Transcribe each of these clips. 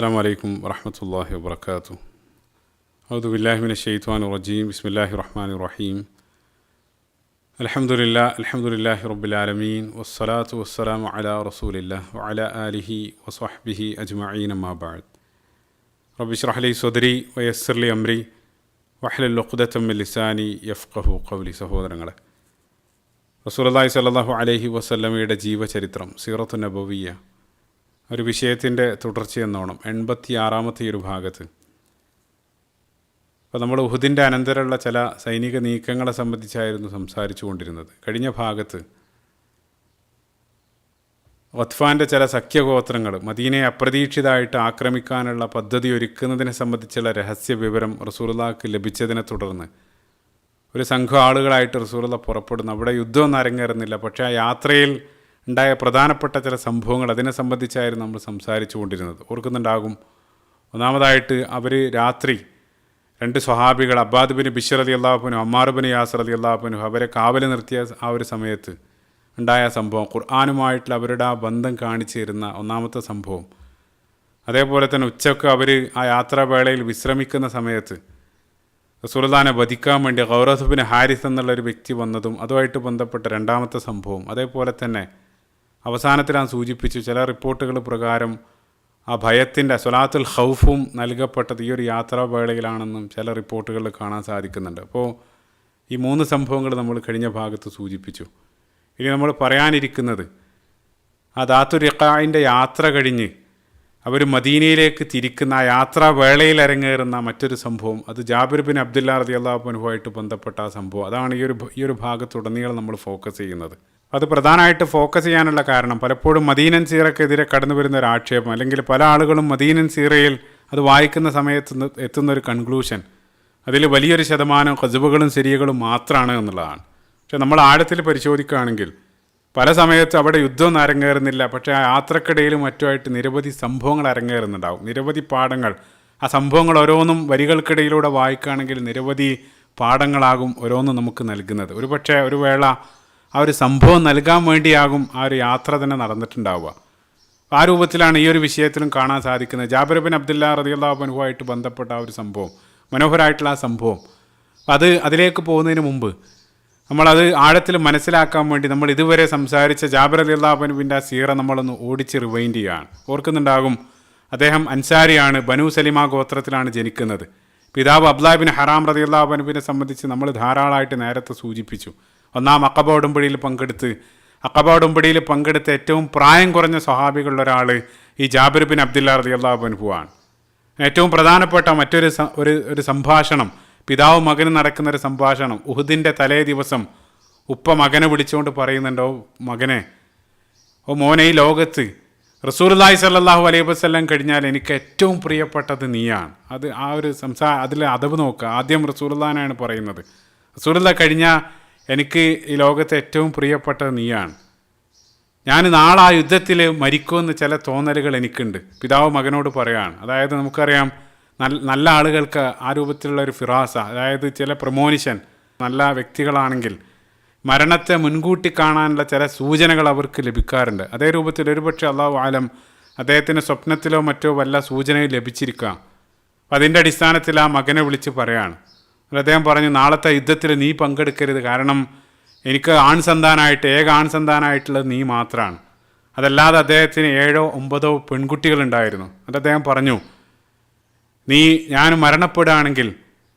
السلام عليكم ورحمة الله وبركاته. أعوذ بالله من الشيطان الرجيم. بسم الله الرحمن الرحيم. الحمد لله رب العالمين والصلاة والسلام على رسول الله وعلى آله وصحبه أجمعين ما بعد. رب اشرح لي صدري ويسر لي أمري واحلل عقدة من لساني يفقهوا قولي. സഹോദരങ്ങളെ, റസൂലുള്ളാഹി സ്വല്ലല്ലാഹു അലൈഹി വസല്ലമയുടെ ജീവചരിത്രം സീറത്തു നബവിയ്യ ഒരു വിഷയത്തിൻ്റെ തുടർച്ചയെന്നോണം 86-ാമത്തെ ഒരു ഭാഗത്ത് അപ്പോൾ നമ്മൾ ഉഹുദിൻ്റെ അനന്തരമുള്ള ചില സൈനിക നീക്കങ്ങളെ സംബന്ധിച്ചായിരുന്നു സംസാരിച്ചു കൊണ്ടിരുന്നത്. കഴിഞ്ഞ ഭാഗത്ത് ഗത്ഫാൻ്റെ ചില സഖ്യഗോത്രങ്ങൾ മദീനയെ അപ്രതീക്ഷിതമായിട്ട് ആക്രമിക്കാനുള്ള പദ്ധതി ഒരുക്കുന്നതിനെ സംബന്ധിച്ചുള്ള രഹസ്യ വിവരം റസൂലുള്ളാഹിക്ക് ലഭിച്ചതിനെ തുടർന്ന് ഒരു സംഘം ആളുകളായിട്ട് റസൂലുള്ളാഹി പുറപ്പെടുന്നു. അവിടെ യുദ്ധമൊന്നും അരങ്ങേറുന്നില്ല, പക്ഷേ ആ യാത്രയിൽ ഉണ്ടായ പ്രധാനപ്പെട്ട ചില സംഭവങ്ങൾ അതിനെ സംബന്ധിച്ചായിരുന്നു നമ്മൾ സംസാരിച്ചു കൊണ്ടിരുന്നത്. ഓർക്കുന്നുണ്ടാകും. ഒന്നാമതായിട്ട് അവർ രാത്രി 2 സ്വഹാബികൾ അബ്ബാദ് ബിൻ ബിശ്ർ റളിയല്ലാഹു അൻഹു, അമ്മാർ ബിൻ യാസിർ റളിയല്ലാഹു അൻഹു അവരെ കാവൽ നിർത്തിയ ആ ഒരു സമയത്ത് ഉണ്ടായ സംഭവം, ഖുർആനുമായിട്ടുള്ള അവരുടെ ആ ബന്ധം കാണിച്ചു തരുന്ന ഒന്നാമത്തെ സംഭവം. അതേപോലെ തന്നെ ഉച്ചക്ക് അവർ ആ യാത്രാവേളയിൽ വിശ്രമിക്കുന്ന സമയത്ത് റസൂലുള്ളാഹിനെ വധിക്കാൻ വേണ്ടി ഖൗറത്ത് ബിൻ ഹാരിസ് എന്നുള്ളൊരു വ്യക്തി വന്നതും അതുമായിട്ട് ബന്ധപ്പെട്ട രണ്ടാമത്തെ സംഭവം. അതേപോലെ തന്നെ അവസാനത്തിൽ ഞാൻ സൂചിപ്പിച്ചു, ചില റിപ്പോർട്ടുകൾ പ്രകാരം ആ ഭയത്തിൻ്റെ സ്വലാത്തുൽ ഖൗഫും നൽകപ്പെട്ടത് ഈ ഒരു യാത്രാവേളയിലാണെന്നും ചില റിപ്പോർട്ടുകളിൽ കാണാൻ സാധിക്കുന്നുണ്ട്. അപ്പോൾ ഈ 3 സംഭവങ്ങൾ നമ്മൾ കഴിഞ്ഞ ഭാഗത്ത് സൂചിപ്പിച്ചു. ഇനി നമ്മൾ പറയാനിരിക്കുന്നത് ആ ദാത്തുർ റിഖാഇൻ്റെ യാത്ര കഴിഞ്ഞ് അവർ മദീനയിലേക്ക് തിരിക്കുന്ന ആ യാത്രാവേളയിൽ അരങ്ങേറുന്ന മറ്റൊരു സംഭവം, അത് ജാബിർ ബിൻ അബ്ദുല്ലാഹ് റളിയല്ലാഹു അൻഹുവായിട്ട് ബന്ധപ്പെട്ട ആ സംഭവം. അതാണ് ഈ ഒരു ഭാഗത്തുടനീളം നമ്മൾ ഫോക്കസ് ചെയ്യുന്നത്. അത് പ്രധാനമായിട്ട് ഫോക്കസ് ചെയ്യാനുള്ള കാരണം, പലപ്പോഴും മദീനൻ സീറയ്ക്കെതിരെ കടന്നു വരുന്ന ഒരു ആക്ഷേപം, അല്ലെങ്കിൽ പല ആളുകളും മദീനൻ സീറയിൽ അത് വായിക്കുന്ന സമയത്ത് എത്തുന്ന ഒരു കൺക്ലൂഷൻ, അതിൽ വലിയൊരു ശതമാനം ഖസ്ബുകളും സിരിയകളും മാത്രമാണ് എന്നുള്ളതാണ്. പക്ഷെ നമ്മൾ ആഴത്തിൽ പരിശോധിക്കുകയാണെങ്കിൽ പല സമയത്ത് അവിടെ യുദ്ധമൊന്നും അരങ്ങേറുന്നില്ല, പക്ഷേ ആ യാത്രക്കിടയിലും മറ്റുമായിട്ട് നിരവധി സംഭവങ്ങൾ അരങ്ങേറുന്നുണ്ടാവും, നിരവധി പാഠങ്ങൾ. ആ സംഭവങ്ങൾ ഓരോന്നും വരികൾക്കിടയിലൂടെ വായിക്കുകയാണെങ്കിൽ നിരവധി പാഠങ്ങളാകും ഓരോന്നും നമുക്ക് നൽകുന്നത്. ഒരുപക്ഷെ ഒരു വേള ആ ഒരു സംഭവം നൽകാൻ വേണ്ടിയാകും ആ ഒരു യാത്ര തന്നെ നടന്നിട്ടുണ്ടാവുക. ആ രൂപത്തിലാണ് ഈ ഒരു വിഷയത്തിലും കാണാൻ സാധിക്കുന്നത്. ജാബിർ ബിൻ അബ്ദുല്ലാഹ് റളിയല്ലാഹു അൻഹുവായിട്ട് ബന്ധപ്പെട്ട ആ ഒരു സംഭവം, മനോഹരമായിട്ടുള്ള ആ സംഭവം. അതിലേക്ക് പോകുന്നതിന് മുമ്പ് നമ്മളത് ആഴത്തിൽ മനസ്സിലാക്കാൻ വേണ്ടി നമ്മൾ ഇതുവരെ സംസാരിച്ച ജാബിർ റളിയല്ലാഹു അൻഹുവിൻ്റെ ആ സീറ നമ്മളൊന്ന് ഓടിച്ച് റിവൈൻഡ് ചെയ്യുകയാണ്. ഓർക്കുന്നുണ്ടാകും, അദ്ദേഹം അൻസാരിയാണ്, ബനു സലിമ ഗോത്രത്തിലാണ് ജനിക്കുന്നത്. പിതാവ് അബ്ദുല്ലാഹ് ബിൻ ഹറാം റളിയല്ലാഹു അൻഹുവിനെ സംബന്ധിച്ച് നമ്മൾ ധാരാളമായിട്ട് നേരത്തെ സൂചിപ്പിച്ചു. ഒന്നാം അഖബ ഉടമ്പടിയിൽ പങ്കെടുത്ത് ഏറ്റവും പ്രായം കുറഞ്ഞ സ്വഹാബികളുടെ ഒരാൾ ഈ ജാബിർ ബിൻ അബ്ദുല്ലാഹ് റളിയല്ലാഹു അൻഹുവാണ്. ഏറ്റവും പ്രധാനപ്പെട്ട മറ്റൊരു സംഭാഷണം, പിതാവ് മകന് നടക്കുന്നൊരു സംഭാഷണം. ഉഹുദിൻ്റെ തലേ ദിവസം ഉപ്പ മകനെ വിളിച്ചുകൊണ്ട് പറയുന്നുണ്ടോ, മകനെ, മോനെ, ഈ ലോകത്ത് റസൂലുള്ളാഹി സ്വല്ലല്ലാഹു അലൈഹി വസല്ലം കഴിഞ്ഞാൽ എനിക്ക് ഏറ്റവും പ്രിയപ്പെട്ടത് നീയാണ്. അതിൽ അദബ് നോക്കുക. ആദ്യം റസൂലുള്ളാഹിനാണ് പറയുന്നത്. റസൂലുള്ളാഹി കഴിഞ്ഞാൽ എനിക്ക് ഈ ലോകത്തെ ഏറ്റവും പ്രിയപ്പെട്ടത് നീയാണ്. ഞാൻ നാളെ ആ യുദ്ധത്തിൽ മരിക്കുമെന്ന് ചില തോന്നലുകൾ എനിക്കുണ്ട്. പിതാവ് മകനോട് പറയുകയാണ്. അതായത് നമുക്കറിയാം, നല്ല ആളുകൾക്ക് ആ രൂപത്തിലുള്ള ഒരു ഫിറാസ, അതായത് ചില പ്രമോനിഷൻ, നല്ല വ്യക്തികളാണെങ്കിൽ മരണത്തെ മുൻകൂട്ടി കാണാനുള്ള ചില സൂചനകൾ അവർക്ക് ലഭിക്കാറുണ്ട്. അതേ രൂപത്തിൽ ഒരുപക്ഷെ അല്ലാഹു ആലം അദ്ദേഹത്തിന് സ്വപ്നത്തിലോ മറ്റോ വല്ല സൂചനയും ലഭിച്ചിരിക്കാം. അതിൻ്റെ അടിസ്ഥാനത്തിൽ ആ മകനെ വിളിച്ച് പറയാണ്. അദ്ദേഹം പറഞ്ഞു, നാളത്തെ യുദ്ധത്തിൽ നീ പങ്കെടുക്കരുത്, കാരണം എനിക്ക് ഏക ആൺസന്താനായിട്ടുള്ളത് നീ മാത്രമാണ്. അതല്ലാതെ അദ്ദേഹത്തിന് 7-9 പെൺകുട്ടികളുണ്ടായിരുന്നു. എന്നിട്ട് അദ്ദേഹം പറഞ്ഞു, ഞാൻ മരണപ്പെടുകയാണെങ്കിൽ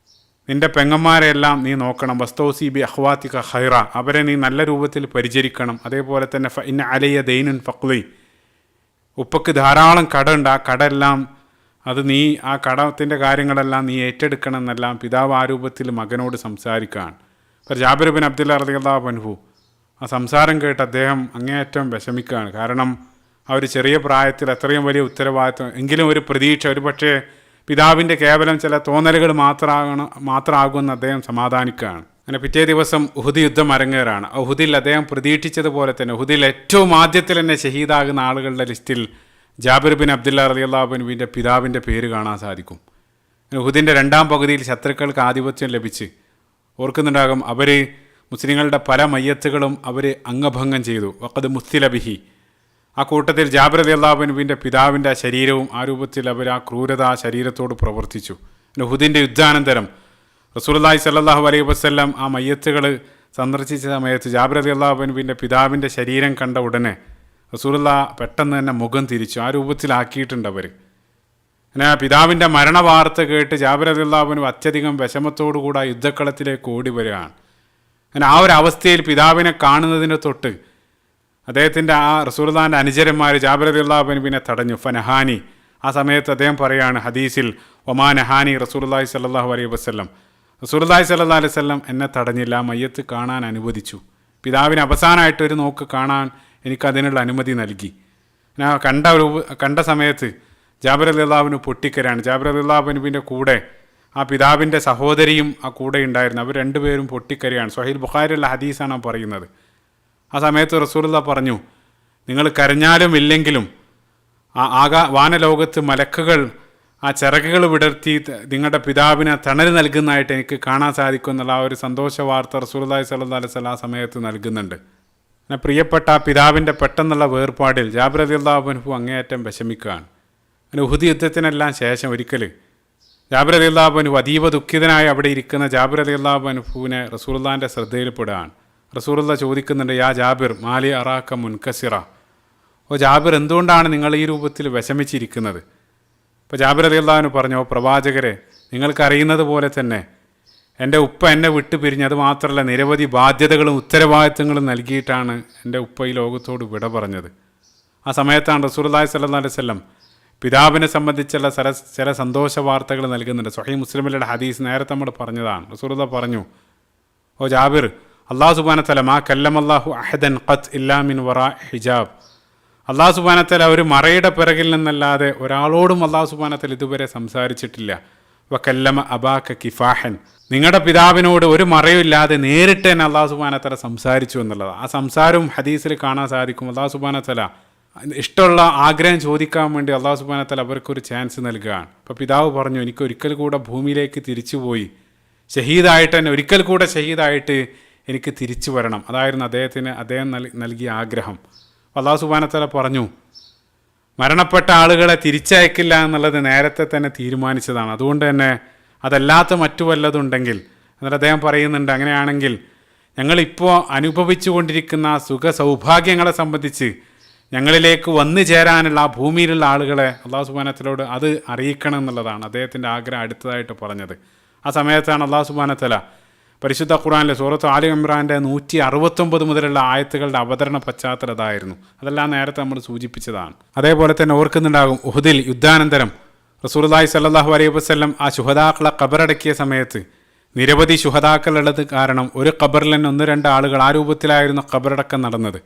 നിൻ്റെ പെങ്ങന്മാരെല്ലാം നീ നോക്കണം. വസ്തൗസി ബി അഖ്വാതിക ഖൈറ, അവരെ നീ നല്ല രൂപത്തിൽ പരിചരിക്കണം. അതേപോലെ തന്നെ ഇന്ന അലയ്യ ദൈനുൻ ഫഖ്ലി, ഉപ്പക്ക് ധാരാളം കടമുണ്ട്, ആ കടമെല്ലാം ആ കടത്തിൻ്റെ കാര്യങ്ങളെല്ലാം നീ ഏറ്റെടുക്കണം എന്നെല്ലാം പിതാവ് ആ രൂപത്തിൽ മകനോട് സംസാരിക്കുകയാണ്. അപ്പോൾ ജാബിർ ബിൻ അബ്ദുല്ലാഹ് റളിയല്ലാഹു അൻഹു ആ സംസാരം കേട്ട് അദ്ദേഹം അങ്ങേയറ്റം വിഷമിക്കുകയാണ്. കാരണം ആ ഒരു ചെറിയ പ്രായത്തിൽ അത്രയും വലിയ ഉത്തരവാദിത്വം, എങ്കിലും ഒരു പ്രതീക്ഷ, ഒരുപക്ഷെ പിതാവിൻ്റെ കേവലം ചില തോന്നലുകൾ മാത്രമാകുമെന്ന് അദ്ദേഹം സമാധാനിക്കുകയാണ്. അങ്ങനെ പിറ്റേ ദിവസം ഉഹുദ് യുദ്ധം അരങ്ങേറാണ്. ഉഹുദിൽ അദ്ദേഹം പ്രതീക്ഷിച്ചതുപോലെ തന്നെ ഉഹുദിൽ ഏറ്റവും ആദ്യത്തിൽ തന്നെ ഷഹീദാകുന്ന ആളുകളുടെ ലിസ്റ്റിൽ ജാബിർ ബിൻ അബ്ദുല്ലാഹ് റളിയല്ലാഹു അൻഹുവിൻ്റെ പിതാവിൻ്റെ പേര് കാണാൻ സാധിക്കും. ഉഹുദിൻ്റെ 2ാം പകുതിയിൽ ശത്രുക്കൾക്ക് ആധിപത്യം ലഭിച്ച്, ഓർക്കുന്നുണ്ടാകും, മുസ്ലിങ്ങളുടെ പല മയ്യത്തുകളും അവർ അംഗഭംഗം ചെയ്തു. വഖദ് മുസ്തില ബിഹി, ആ കൂട്ടത്തിൽ ജാബിർ റളിയല്ലാഹു അൻഹുവിൻ്റെ പിതാവിൻ്റെ ശരീരവും ആ രൂപത്തിൽ അവർ ആ ക്രൂരത ആ ശരീരത്തോട് പ്രവർത്തിച്ചു. ഉഹുദിൻ്റെ യുദ്ധാനന്തരം റസൂലുള്ളാഹി സ്വല്ലല്ലാഹു അലൈഹി വസല്ലം ആ മയ്യത്തുകൾ സന്ദർശിച്ച സമയത്ത് ജാബിർ റളിയല്ലാഹു അൻഹുവിൻ്റെ പിതാവിൻ്റെ ശരീരം കണ്ട ഉടനെ റസൂലുള്ളാഹി പെട്ടെന്ന് തന്നെ മുഖം തിരിച്ചു. ആ രൂപത്തിലാക്കിയിട്ടുണ്ട് അവർ. അങ്ങനെ ആ പിതാവിൻ്റെ മരണവാർത്ത കേട്ട് ജാബിർ റളിയല്ലാഹു അൻഹു അത്യധികം വിഷമത്തോടുകൂടി ആ യുദ്ധക്കളത്തിലേക്ക് ഓടി വരികയാണ്. അങ്ങനെ ആ ഒരു അവസ്ഥയിൽ പിതാവിനെ കാണുന്നതിന് തൊട്ട് അദ്ദേഹത്തിൻ്റെ ആ റസൂലുള്ളാഹിൻ്റെ അനുചരന്മാർ ജാബിർ റളിയല്ലാഹു അൻഹുവിനെ തടഞ്ഞു. ഫനഹാനി, ആ സമയത്ത് അദ്ദേഹം പറയുകയാണ് ഹദീസിൽ, ഒമാ നഹാനി റസൂലുള്ളാഹി സ്വല്ലല്ലാഹു അലൈഹി വസല്ലം, റസൂലുള്ളാഹി സ്വല്ലല്ലാഹു അലൈഹി വസല്ലം എന്നെ തടഞ്ഞില്ല, മയ്യത്ത് കാണാൻ അനുവദിച്ചു. പിതാവിന് അവസാനമായിട്ട് ഒരു നോക്ക് കാണാൻ എനിക്കതിനുള്ള അനുമതി നൽകി. ഞാൻ കണ്ട സമയത്ത് ജാബിർ റളിയല്ലാഹു അൻഹു പൊട്ടിക്കരാണ്. ജാബിർ റളിയല്ലാഹു അൻഹുവിൻ്റെ കൂടെ ആ പിതാവിൻ്റെ സഹോദരിയും ആ കൂടെ ഉണ്ടായിരുന്നു. അവർ രണ്ടുപേരും പൊട്ടിക്കരയാണ്. സ്വഹീൽ ബുഖാരിയുള്ള ഹദീസാണ് പറയുന്നത്. ആ സമയത്ത് റസൂലുള്ളാഹി പറഞ്ഞു, നിങ്ങൾ കരഞ്ഞാലും ഇല്ലെങ്കിലും ആ വാനലോകത്ത് മലക്കുകൾ ആ ചിറകുകൾ വിടർത്തി നിങ്ങളുടെ പിതാവിന് തണൽ നൽകുന്നതായിട്ട് എനിക്ക് കാണാൻ സാധിക്കും എന്നുള്ള ആ ഒരു സന്തോഷ വാർത്ത റസൂലുള്ളാഹി സ്വല്ലല്ലാഹു അലൈഹി വസല്ലം ആ സമയത്ത് നൽകുന്നുണ്ട്. പിന്നെ പ്രിയപ്പെട്ട ആ പിതാവിൻ്റെ പെട്ടെന്നുള്ള വേർപാടിൽ ജാബിർ റളിയല്ലാഹു അൻഹു അങ്ങേയറ്റം വിഷമിക്കുകയാണ്. അങ്ങനെ ഉഹുദ് യുദ്ധത്തിനെല്ലാം ശേഷം ഒരിക്കൽ ജാബിർ റളിയല്ലാഹു അൻഹു അതീവ ദുഃഖിതനായി അവിടെ ഇരിക്കുന്ന ജാബിർ റളിയല്ലാഹു അൻഹുവിനെ റസൂലുള്ളാഹിൻ്റെ ശ്രദ്ധയിൽപ്പെടുകയാണ്. റസൂലുള്ളാഹി ചോദിക്കുന്നുണ്ട്, യാ ജാബിർ മാലി അറാക്ക മുൻകസിറ, ഓ ജാബിർ എന്തുകൊണ്ടാണ് നിങ്ങൾ ഈ രൂപത്തിൽ വിഷമിച്ചിരിക്കുന്നത്? അപ്പോൾ ജാബിർ റളിയല്ലാഹു അൻഹു പറഞ്ഞു, ഓ പ്രവാചകരെ, നിങ്ങൾക്കറിയുന്നത് പോലെ തന്നെ എൻ്റെ ഉപ്പ എന്നെ വിട്ടു പിരിഞ്ഞ്, അത് മാത്രമല്ല നിരവധി ബാധ്യതകളും ഉത്തരവാദിത്തങ്ങളും നൽകിയിട്ടാണ് എൻ്റെ ഉപ്പ ഈ ലോകത്തോട് വിട പറഞ്ഞത്. ആ സമയത്താണ് റസൂലുള്ളാഹി സ്വല്ലല്ലാഹു അലൈഹി വസല്ലം പിതാവിനെ സംബന്ധിച്ചുള്ള ചില സന്തോഷ വാർത്തകൾ നൽകുന്നുണ്ട്. സ്വഹീഹ് മുസ്ലിമിലെ ഹദീസ് നേരത്തെ നമ്മൾ പറഞ്ഞതാണ്. റസൂലുള്ളാഹി പറഞ്ഞു, ഓ ജാബിർ, അല്ലാഹു സുബ്ഹാനഹു വതആല മാ കല്ലമല്ലാഹു അഹദൻ ഖത്ത് ഇല്ലാ മിൻ വറാ ഹിജാബ്, അല്ലാഹു സുബ്ഹാനഹു വതആല ഒരു മറയുടെ പിറകിൽ നിന്നല്ലാതെ ഒരാളോടും അല്ലാഹു സുബ്ഹാനഹു വതആല ഇതുവരെ സംസാരിച്ചിട്ടില്ല. വകല്ലമ അബാക കിഫാഹൻ, നിങ്ങളുടെ പിതാവിനോട് ഒരു മറയുമില്ലാതെ നേരിട്ട് തന്നെ അല്ലാഹു സുബ്ഹാനഹു വതആല സംസാരിച്ചു എന്നുള്ളത്. ആ സംസാരവും ഹദീസിൽ കാണാൻ സാധിക്കും. അല്ലാഹു സുബ്ഹാനഹു വതആല ഇഷ്ടമുള്ള ആഗ്രഹം ചോദിക്കാൻ വേണ്ടി അല്ലാഹു സുബ്ഹാനഹു വതആല അവർക്കൊരു ചാൻസ് നൽകുകയാണ്. അപ്പോൾ പിതാവ് പറഞ്ഞു, എനിക്ക് ഒരിക്കൽ കൂടെ ഭൂമിയിലേക്ക് തിരിച്ചുപോയി ഷഹീദായിട്ട് തന്നെ ഒരിക്കൽ കൂടെ ഷഹീദായിട്ട് എനിക്ക് തിരിച്ചു വരണം. അതായിരുന്നു അദ്ദേഹം നൽകിയ ആഗ്രഹം. അല്ലാഹു സുബ്ഹാനഹു വതആല പറഞ്ഞു, മരണപ്പെട്ട ആളുകളെ തിരിച്ചയക്കില്ല എന്നുള്ളത് നേരത്തെ തന്നെ തീരുമാനിച്ചതാണ്. അതുകൊണ്ട് തന്നെ അതല്ലാത്ത മറ്റു വല്ലതുണ്ടെങ്കിൽ, എന്നിട്ട് അദ്ദേഹം പറയുന്നുണ്ട്, അങ്ങനെയാണെങ്കിൽ ഞങ്ങളിപ്പോൾ അനുഭവിച്ചു കൊണ്ടിരിക്കുന്ന സുഖ സൗഭാഗ്യങ്ങളെ സംബന്ധിച്ച് ഞങ്ങളിലേക്ക് വന്നു ചേരാനുള്ള ആ ഭൂമിയിലുള്ള ആളുകളെ അല്ലാഹു സുബ്ഹാനഹു വതആലയോട് അത് അറിയിക്കണം എന്നുള്ളതാണ് അദ്ദേഹത്തിൻ്റെ ആഗ്രഹം അടുത്തതായിട്ട് പറഞ്ഞത്. ആ സമയത്താണ് അല്ലാഹു സുബ്ഹാനഹു വതആല പരിശുദ്ധ ഖുർആനിലെ സൂറത്ത് ആലി ഇമ്രാൻ്റെ 169 മുതലുള്ള ആയത്തുകളുടെ അവതരണ പശ്ചാത്തലം അതായിരുന്നു. അതെല്ലാം നേരത്തെ നമ്മൾ സൂചിപ്പിച്ചതാണ്. അതേപോലെ തന്നെ ഓർക്കുന്നുണ്ടാകും, ഉഹുദിൽ യുദ്ധാനന്തരം റസൂലുള്ളാഹി സ്വല്ലല്ലാഹു അലൈഹി വസല്ലം ആ ശുഹദാക്കളെ ഖബറടക്കിയ സമയത്ത് നിരവധി ശുഹദാക്കളുള്ളത് കാരണം ഒരു ഖബറിൽ തന്നെ 1-2 ആളുകൾ ആ രൂപത്തിലായിരുന്നു ഖബറടക്കം നടന്നത്.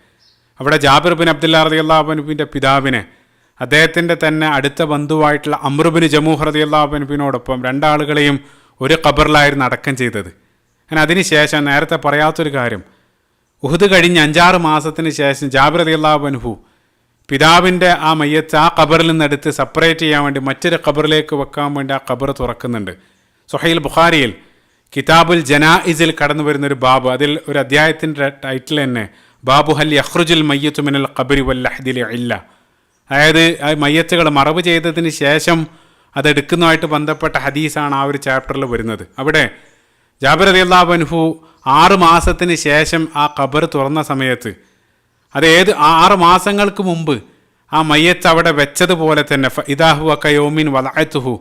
അവിടെ ജാബിർ ബിൻ അബ്ദുല്ലാ റളിയല്ലാഹു അൻഹുവിൻ്റെ പിതാവിനെ അദ്ദേഹത്തിൻ്റെ തന്നെ അടുത്ത ബന്ധുവായിട്ടുള്ള അംർ ബിൻ ജമൂഹ് റളിയല്ലാഹു അൻഹുവിനോടൊപ്പം 2 ആളുകളെയും ഒരു ഖബറിലായിരുന്നു അടക്കം ചെയ്തത്. അങ്ങനെ അതിനുശേഷം നേരത്തെ പറയാത്തൊരു കാര്യം, ഉഹുദ് കഴിഞ്ഞ് 5-6 മാസത്തിന് ശേഷം ജാബിർ റളിയല്ലാഹു അൻഹു പിതാവിൻ്റെ ആ മയ്യത്ത് ആ ഖബറിൽ നിന്നെടുത്ത് സെപ്പറേറ്റ് ചെയ്യാൻ വേണ്ടി മറ്റൊരു ഖബറിലേക്ക് വെക്കാൻ വേണ്ടി ആ ഖബർ തുറക്കുന്നുണ്ട്. സ്വഹീൽ ബുഖാരിയിൽ കിതാബുൽ ജനായിസിൽ കടന്നു വരുന്നൊരു ബാബ്, അതിൽ ഒരു അധ്യായത്തിൻ്റെ ടൈറ്റിൽ തന്നെ ബാബു ഹൽ യഖ്റുജുൽ മയ്യത്തു മിനൽ ഖബരി വൽ ലഹ്ദിൽ ഇല്ല, അതായത് ആ മയ്യത്തുകൾ മറവ് ചെയ്തതിന് ശേഷം അതെടുക്കുന്നതുമായിട്ട് ബന്ധപ്പെട്ട ഹദീസാണ് ആ ഒരു ചാപ്റ്ററിൽ വരുന്നത്. അവിടെ ജാബിർ റളിയല്ലാഹു അൻഹു 6 മാസത്തിന് ശേഷം ആ ഖബർ തുറന്ന സമയത്ത്, അത് 6 മാസങ്ങൾക്ക് മുമ്പ് ആ മയ്യത്ത് അവിടെ വെച്ചതുപോലെ തന്നെ ഇദാഹു കയോമിൻ വലഅത്തുഹു,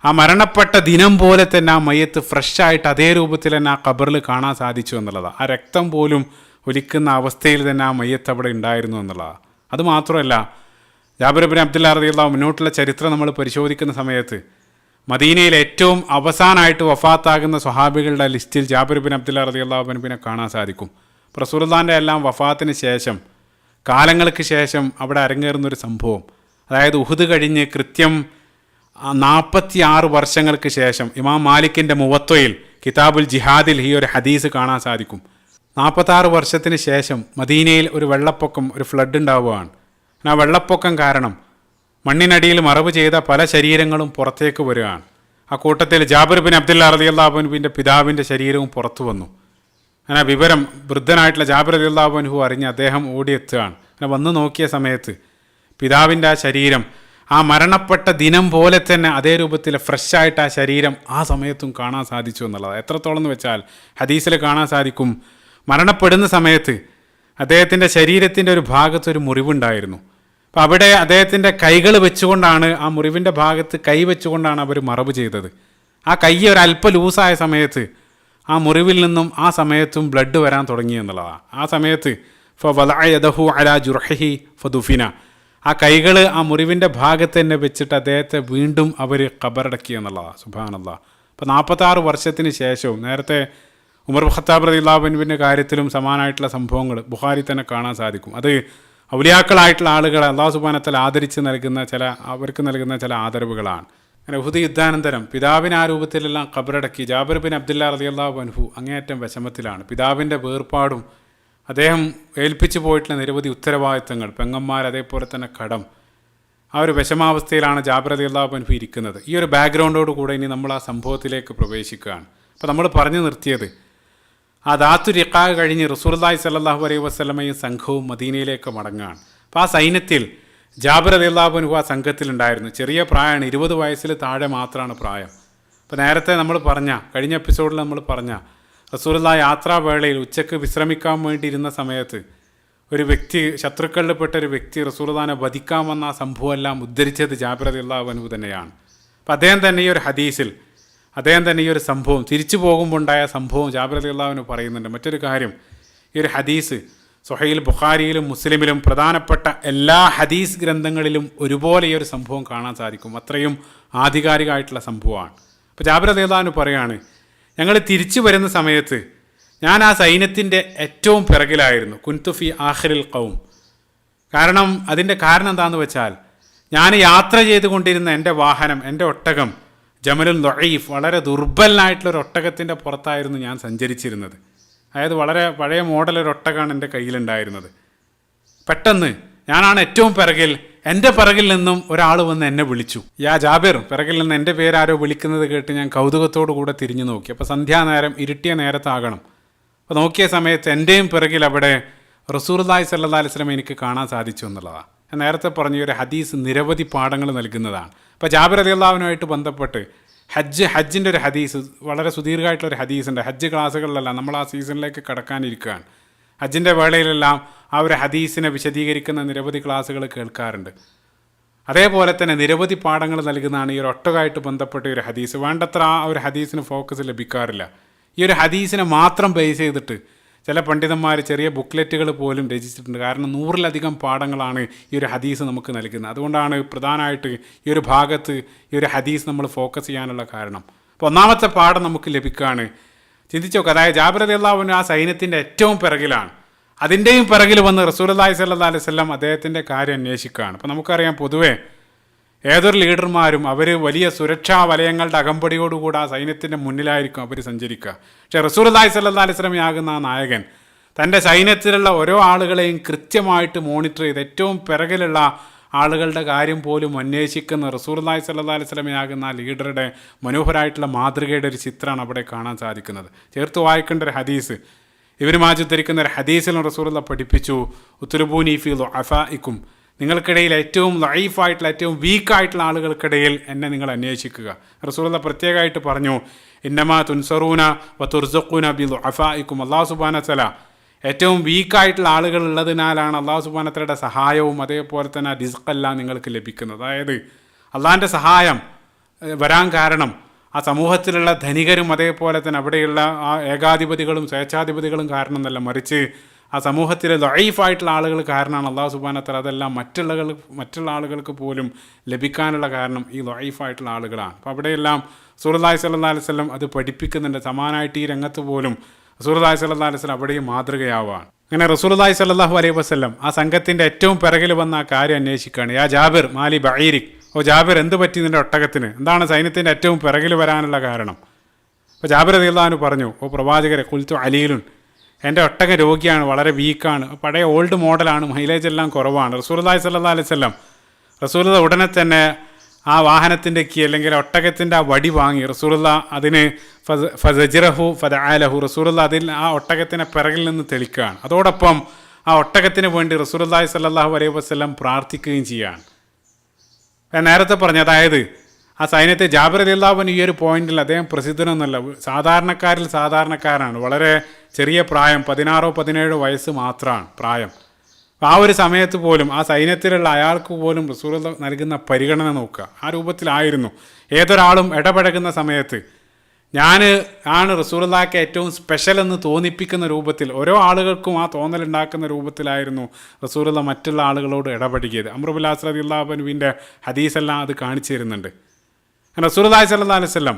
ആ മരണപ്പെട്ട ദിനം പോലെ തന്നെ ആ മയ്യത്ത് ഫ്രഷായിട്ട് അതേ രൂപത്തിൽ തന്നെ ആ ഖബറിൽ കാണാൻ സാധിച്ചു എന്നുള്ളതാണ്. ആ രക്തം പോലും ഒലിക്കുന്ന അവസ്ഥയിൽ തന്നെ ആ മയ്യത്ത് അവിടെ ഉണ്ടായിരുന്നു എന്നുള്ളതാണ്. അതുമാത്രമല്ല, ജാബിർ ബിൻ അബ്ദുല്ലാ റളിയല്ലാഹു മുന്നോട്ടുള്ള ചരിത്രം നമ്മൾ പരിശോധിക്കുന്ന സമയത്ത് മദീനയിൽ ഏറ്റവും അവസാനമായിട്ട് വഫാത്താകുന്ന സ്വഹാബികളുടെ ലിസ്റ്റിൽ ജാബിർ ബിൻ അബ്ദുല്ലാ റളിയല്ലാഹു അൻഹുവിനെ കാണാൻ സാധിക്കും. റസൂലുള്ളാഹിൻ്റെ എല്ലാം വഫാത്തിന് ശേഷം കാലങ്ങൾക്ക് ശേഷം അവിടെ അരങ്ങേറുന്നൊരു സംഭവം, അതായത് ഉഹുദ് കഴിഞ്ഞ് കൃത്യം 46 വർഷങ്ങൾക്ക് ശേഷം ഇമാം മാലിക്കിൻ്റെ മുവത്വയിൽ കിതാബുൽ ജിഹാദിൽ ഈ ഒരു ഹദീസ് കാണാൻ സാധിക്കും. 46 വർഷത്തിന് ശേഷം മദീനയിൽ ഒരു വെള്ളപ്പൊക്കം, ഒരു ഫ്ലഡ് ഉണ്ടാവുകയാണ്. ആ വെള്ളപ്പൊക്കം കാരണം മണ്ണിനടിയിൽ മറവ് ചെയ്ത പല ശരീരങ്ങളും പുറത്തേക്ക് വരികയാണ്. ആ കൂട്ടത്തിൽ ജാബിർ ബിൻ അബ്ദുല്ലാ റളിയല്ലാഹു അൻഹുവിൻ്റെ പിതാവിൻ്റെ ശരീരവും പുറത്തു വന്നു. അങ്ങനെ വിവരം വൃദ്ധനായിട്ടുള്ള ജാബിർ റളിയല്ലാഹു അൻഹു അറിഞ്ഞ് അദ്ദേഹം ഓടിയെത്തുകയാണ്. അങ്ങനെ വന്നു നോക്കിയ സമയത്ത് പിതാവിൻ്റെ ആ ശരീരം ആ മരണപ്പെട്ട ദിനം പോലെ തന്നെ അതേ രൂപത്തിൽ ഫ്രഷായിട്ട് ആ ശരീരം ആ സമയത്തും കാണാൻ സാധിച്ചു എന്നുള്ളത്. എത്രത്തോളം എന്ന് വെച്ചാൽ ഹദീസിൽ കാണാൻ സാധിക്കും, മരണപ്പെടുന്ന സമയത്ത് അദ്ദേഹത്തിൻ്റെ ശരീരത്തിൻ്റെ ഒരു ഭാഗത്ത് ഒരു മുറിവുണ്ടായിരുന്നു. അപ്പോൾ അവിടെ അദ്ദേഹത്തിൻ്റെ കൈകൾ വെച്ചുകൊണ്ടാണ്, ആ മുറിവിൻ്റെ ഭാഗത്ത് കൈ വെച്ചുകൊണ്ടാണ് അവർ മറവ് ചെയ്തത്. ആ കൈ ഒരല്പം ലൂസായ സമയത്ത് ആ മുറിവിൽ നിന്നും ആ സമയത്തും ബ്ലഡ് വരാൻ തുടങ്ങി എന്നുള്ളതാണ്. ആ സമയത്ത് ഫവലഅയദഹു അലാ ജുർഹിഹി ഫദുഫിന, ആ കൈകൾ ആ മുറിവിൻ്റെ ഭാഗത്ത് തന്നെ വെച്ചിട്ട് അദ്ദേഹത്തെ വീണ്ടും അവർ ഖബറടക്കി എന്നുള്ളതാണ്. സുബ്ഹാനല്ലാഹ്. അപ്പോൾ 46 വർഷത്തിന് ശേഷവും, നേരത്തെ ഉമർ ഖത്താബ് റളിയല്ലാഹു അൻഹുവിൻ്റെ കാര്യത്തിലും സമാനമായിട്ടുള്ള സംഭവങ്ങൾ ബുഖാരി തന്നെ കാണാൻ സാധിക്കും. അത് ഔലിയാക്കളായിട്ടുള്ള ആളുകളെ അല്ലാഹു സുബ്ഹാനഹു വ തആല ആദരിച്ച് നൽകുന്ന അവർക്ക് നൽകുന്ന ചില ആദരവുകളാണ്. അങ്ങനെ ഉഹുദ് യുദ്ധാനന്തരം പിതാവിന് ആ രൂപത്തിലെല്ലാം ഖബറടക്കി ജാബിർ ബിൻ അബ്ദുല്ലാ റളിയല്ലാഹു അൻഹു അങ്ങേയറ്റം വിഷമത്തിലാണ്. പിതാവിൻ്റെ വേർപാടും അദ്ദേഹം ഏൽപ്പിച്ചു പോയിട്ടുള്ള നിരവധി ഉത്തരവാദിത്തങ്ങൾ, പെങ്ങന്മാർ, അതേപോലെ തന്നെ കടം, ആ ഒരു വിഷമാവസ്ഥയിലാണ് ജാബിർ റളിയല്ലാഹു അൻഹു ഇരിക്കുന്നത്. ഈ ഒരു ബാക്ക്ഗ്രൗണ്ടോട് കൂടെ ഇനി നമ്മൾ ആ സംഭവത്തിലേക്ക് പ്രവേശിക്കുകയാണ്. അപ്പോൾ നമ്മൾ പറഞ്ഞു നിർത്തിയത്, ആ ദാത്തു റിഖാ കഴിഞ്ഞ് റസൂലുള്ളാഹി സ്വല്ലല്ലാഹു അലൈഹി വസല്ലമയും സംഘവും മദീനയിലേക്ക് മടങ്ങുകയാണ്. അപ്പോൾ ആ സൈന്യത്തിൽ ജാബിർ റളിയല്ലാഹു അൻഹു ആ സംഘത്തിലുണ്ടായിരുന്നു. ചെറിയ പ്രായമാണ്, 20 വയസ്സിൽ താഴെ മാത്രമാണ് പ്രായം. അപ്പോൾ നേരത്തെ നമ്മൾ കഴിഞ്ഞ എപ്പിസോഡിൽ നമ്മൾ പറഞ്ഞ റസൂലുള്ളാഹി യാത്രാവേളയിൽ ഉച്ചയ്ക്ക് വിശ്രമിക്കാൻ വേണ്ടി ഇരുന്ന സമയത്ത് ഒരു വ്യക്തി, ശത്രുക്കളിൽപ്പെട്ട ഒരു വ്യക്തി റസൂലുള്ളാഹിനെ വധിക്കാൻ വന്ന ആ സംഭവമെല്ലാം ഉദ്ധരിച്ചത് ജാബിർ റളിയല്ലാഹു അൻഹു തന്നെയാണ്. അപ്പോൾ അദ്ദേഹം തന്നെ ഈ ഒരു ഹദീസിൽ ഈ ഒരു സംഭവം, തിരിച്ചു പോകുമ്പോൾ ഉണ്ടായ സംഭവം ജാബിർ റളിയല്ലാഹു അൻഹു പറയുന്നുണ്ട്. മറ്റൊരു കാര്യം, ഈ ഒരു ഹദീസ് സ്വഹീൽ ബുഖാരിയിലും മുസ്ലിമിലും പ്രധാനപ്പെട്ട എല്ലാ ഹദീസ് ഗ്രന്ഥങ്ങളിലും ഒരുപോലെ ഈ ഒരു സംഭവം കാണാൻ സാധിക്കും. അത്രയും ആധികാരികമായിട്ടുള്ള സംഭവമാണ്. അപ്പോൾ ജാബിർ റളിയല്ലാഹു അൻഹു പറയാണ്, ഞങ്ങൾ തിരിച്ചു വരുന്ന സമയത്ത് ഞാൻ ആ സൈന്യത്തിൻ്റെ ഏറ്റവും പിറകിലായിരുന്നു. കുൻതു ഫി ആഖിറിൽ ഖൗം. അതിൻ്റെ കാരണം എന്താണെന്ന് വെച്ചാൽ, ഞാൻ യാത്ര ചെയ്തുകൊണ്ടിരുന്ന എൻ്റെ വാഹനം, എൻ്റെ ഒട്ടകം ജമലുൽ ദഈഫ്, വളരെ ദുർബലനായിട്ടുള്ളൊരു ഒട്ടകത്തിൻ്റെ പുറത്തായിരുന്നു ഞാൻ സഞ്ചരിച്ചിരുന്നത്. അതായത് വളരെ പഴയ മോഡൽ ഒരു ഒട്ടകമാണ് എൻ്റെ കയ്യിലുണ്ടായിരുന്നത്. പെട്ടെന്ന് ഞാനാണ് ഏറ്റവും പിറകിൽ, എൻ്റെ പിറകിൽ നിന്നും ഒരാൾ വന്ന് എന്നെ വിളിച്ചു. യാ ജാബിർ, പിറകിൽ നിന്ന് എൻ്റെ പേരാരോ വിളിക്കുന്നത് കേട്ട് ഞാൻ കൗതുകത്തോടു കൂടെ തിരിഞ്ഞു നോക്കി. അപ്പോൾ സന്ധ്യാനേരം, ഇരുട്ടിയ നേരത്താകണം. അപ്പോൾ നോക്കിയ സമയത്ത് എൻ്റെയും പിറകിൽ അവിടെ റസൂലുള്ളാഹി സ്വല്ലല്ലാഹു അലൈഹി വസല്ലം എനിക്ക് കാണാൻ സാധിച്ചു എന്നുള്ളതാണ്. ഞാൻ നേരത്തെ പറഞ്ഞ ഒരു ഹദീസ് നിരവധി പാഠങ്ങൾ നൽകുന്നതാണ്. അപ്പോൾ ജാബിർ റളിയല്ലാഹു അൻഹുമായിട്ട് ബന്ധപ്പെട്ട് ഹജ്ജിൻ്റെ ഒരു ഹദീസ്, വളരെ സുദീർഘമായിട്ടുള്ളൊരു ഹദീസുണ്ട്. ഹജ്ജ് ക്ലാസ്സുകളിലല്ല, നമ്മൾ ആ സീസണിലേക്ക് കടക്കാനിരിക്കുകയാണ്. ഹജ്ജിൻ്റെ വേളയിലെല്ലാം ആ ഒരു ഹദീസിനെ വിശദീകരിക്കുന്ന നിരവധി ക്ലാസ്സുകൾ കേൾക്കാറുണ്ട്. അതേപോലെ തന്നെ നിരവധി പാഠങ്ങൾ നൽകുന്നതാണ് ഈ ഒരു ഒട്ടകമായിട്ട് ബന്ധപ്പെട്ട ഒരു ഹദീസ്. വേണ്ടത്ര ആ ഒരു ഹദീസിന് ഫോക്കസ് ലഭിക്കാറില്ല. ഈ ഒരു ഹദീസിനെ മാത്രം ബേസ് ചെയ്തിട്ട് ചില പണ്ഡിതന്മാർ ചെറിയ ബുക്ക്ലെറ്റുകൾ പോലും രചിച്ചിട്ടുണ്ട്. കാരണം 100-ലധികം പാഠങ്ങളാണ് ഈ ഒരു ഹദീസ് നമുക്ക് നൽകുന്നത്. അതുകൊണ്ടാണ് പ്രധാനമായിട്ട് ഈ ഒരു ഭാഗത്ത് ഈ ഒരു ഹദീസ് നമ്മൾ ഫോക്കസ് ചെയ്യാനുള്ള കാരണം. അപ്പോൾ ഒന്നാമത്തെ പാഠം നമുക്ക് ലഭിക്കുകയാണ്. ചിന്തിച്ചു നോക്കുക, അതായത് ജാബിർ റളിയല്ലാഹു അൻഹു ആ സൈന്യത്തിൻ്റെ ഏറ്റവും പിറകിലാണ്. അതിൻ്റെയും പിറകിൽ വന്ന് റസൂലുള്ളാഹി സ്വല്ലല്ലാഹു അലൈഹി വസല്ലം അദ്ദേഹത്തിൻ്റെ കാര്യം അന്വേഷിക്കുകയാണ്. അപ്പോൾ നമുക്കറിയാം, പൊതുവേ ഏതൊരു ലീഡർമാരും അവർ വലിയ സുരക്ഷാ വലയങ്ങളുടെ അകമ്പടിയോടുകൂടി ആ സൈന്യത്തിൻ്റെ മുന്നിലായിരിക്കും അവർ സഞ്ചരിക്കുക. പക്ഷേ റസൂലുള്ളാഹി സ്വല്ലല്ലാഹു അലൈഹി വസല്ലം ആകുന്ന ആ നായകൻ തൻ്റെ സൈന്യത്തിലുള്ള ഓരോ ആളുകളെയും കൃത്യമായിട്ട് മോണിറ്റർ ചെയ്ത് ഏറ്റവും പിറകിലുള്ള ആളുകളുടെ കാര്യം പോലും അന്വേഷിക്കുന്ന റസൂലുള്ളാഹി സ്വല്ലല്ലാഹു അലൈഹി വസല്ലം ആകുന്ന ആ ലീഡറുടെ മനോഹരമായിട്ടുള്ള മാതൃകയുടെ ഒരു ചിത്രമാണ് അവിടെ കാണാൻ സാധിക്കുന്നത്. ചേർത്ത് വായിക്കേണ്ട ഒരു ഹദീസ്, ഇബ്നു മാജ ഉദ്ധരിക്കുന്ന ഒരു ഹദീസിൽ റസൂലുള്ളാഹി പഠിപ്പിച്ചു, ഉത്ലുബൂനി ഫീ ദുഅഫാഇക്കും, നിങ്ങൾക്കിടയിൽ ഏറ്റവും ലൈഫായിട്ടുള്ള, ഏറ്റവും വീക്കായിട്ടുള്ള ആളുകൾക്കിടയിൽ എന്നെ നിങ്ങൾ അന്വേഷിക്കുക. റസൂലുള്ളാഹി പ്രത്യേകമായിട്ട് പറഞ്ഞു, ഇന്നമാ തുൻസറൂന വ തുർസഖൂന ബി ദുഅഫാഇക്കും. അല്ലാഹു സുബ്ഹാനഹു വ തആല ഏറ്റവും വീക്കായിട്ടുള്ള ആളുകൾ ഉള്ളതിനാലാണ് അല്ലാഹു സുബ്ഹാനഹു വ തആലയുടെ സഹായവും അതേപോലെ തന്നെ റിസ്ഖെല്ലാം നിങ്ങൾക്ക് ലഭിക്കുന്നത്. അതായത് അള്ളാഹിൻ്റെ സഹായം വരാൻ കാരണം ആ സമൂഹത്തിലുള്ള ധനികരും അതേപോലെ തന്നെ അവിടെയുള്ള ആ ഏകാധിപതികളും സ്വേച്ഛാധിപതികളും കാരണം എന്നല്ല, മറിച്ച് ആ സമൂഹത്തിലെ ലൈഫായിട്ടുള്ള ആളുകൾ കാരണമാണ് അല്ലാഹു സുബ്ഹാനഹു വ തആല അതെല്ലാം മറ്റുള്ള ആളുകൾക്ക് പോലും ലഭിക്കാനുള്ള കാരണം ഈ ലൈഫായിട്ടുള്ള ആളുകളാണ്. അപ്പോൾ അവിടെയെല്ലാം റസൂലുള്ളാഹി സ്വല്ലല്ലാഹു അലൈഹി വസല്ലം അത് പഠിപ്പിക്കുന്നുണ്ട്. സമാനമായിട്ട് ഈ രംഗത്ത് പോലും റസൂലുള്ളാഹി സ്വല്ലല്ലാഹു അലൈഹി വസല്ലം അവിടെയും മാതൃകയാവാണ്. അങ്ങനെ റസൂലുള്ളാഹി സ്വല്ലല്ലാഹു അലൈഹി വസല്ലം ആ സംഘത്തിൻ്റെ ഏറ്റവും പിറകിൽ വന്ന ആ കാര്യം അന്വേഷിക്കുകയാണ്. യാ ജാബിർ മാലി ബഈരിക്, ഓ ജാബിർ, എന്ത് പറ്റി നിൻ്റെ ഒട്ടകത്തിന്? എന്താണ് സൈന്യത്തിൻ്റെ ഏറ്റവും പിറകിൽ വരാനുള്ള കാരണം? അപ്പോൾ ജാബിർ റളിയല്ലാഹു അൻഹു പറഞ്ഞു, ഓ പ്രവാചകരെ, ഖുൽതു അലീലുൻ, എൻ്റെ ഒട്ടക രോഗിയാണ്, വളരെ വീക്കാണ്, പഴയ ഓൾഡ് മോഡലാണ്, മൈലേജ് എല്ലാം കുറവാണ്. റസൂലുള്ളാഹി സ്വല്ലല്ലാഹു അലൈഹി വസല്ലം റസൂലുള്ളാഹി ഉടനെ തന്നെ ആ വാഹനത്തിൻ്റെ കീ അല്ലെങ്കിൽ ഒട്ടകത്തിൻ്റെ ആ വടി വാങ്ങി റസൂലുള്ളാഹി അതിന് ഫസജിറഹു ഫദഅലഹു, റസൂലുള്ളാഹി അതിൽ ആ ഒട്ടകത്തിനെ പിറകിൽ നിന്ന് തെളിക്കുകയാണ്. അതോടൊപ്പം ആ ഒട്ടകത്തിന് വേണ്ടി റസൂലുള്ളാഹി സ്വല്ലല്ലാഹു അലൈഹി വസല്ലം പ്രാർത്ഥിക്കുകയും ചെയ്യുകയാണ്. ഞാൻ നേരത്തെ പറഞ്ഞു, അതായത് ആ സൈന്യത്തെ ജാബിർ റളിയല്ലാഹു അൻഹു ഈ ഒരു പോയിന്റിൽ അദ്ദേഹം പ്രസിദ്ധനൊന്നുമല്ല, സാധാരണക്കാരിൽ സാധാരണക്കാരാണ്. വളരെ ചെറിയ പ്രായം, 16-17 വയസ്സ് മാത്രമാണ് പ്രായം. ആ ഒരു സമയത്ത് പോലും ആ സൈന്യത്തിലുള്ള അയാൾക്ക് പോലും റസൂലുള്ളാഹി നൽകുന്ന പരിഗണന നോക്കുക, ആ രൂപത്തിലായിരുന്നു. ഏതൊരാളും ഇടപഴകുന്ന സമയത്ത് ഞാൻ ആണ് റസൂലുള്ളാഹിക്ക് ഏറ്റവും സ്പെഷ്യൽ എന്ന് തോന്നിപ്പിക്കുന്ന രൂപത്തിൽ, ഓരോ ആളുകൾക്കും ആ തോന്നലുണ്ടാക്കുന്ന രൂപത്തിലായിരുന്നു റസൂലുള്ളാഹി മറ്റുള്ള ആളുകളോട് ഇടപഴകിയത്. അംർ ഇബ്നു ആസ് റളിയല്ലാഹു അൻഹുവിൻ്റെ ഹദീസെല്ലാം അത് കാണിച്ചു തരുന്നുണ്ട്. റസൂലുള്ളാഹി സ്വല്ലല്ലാഹു അലൈഹി വസല്ലം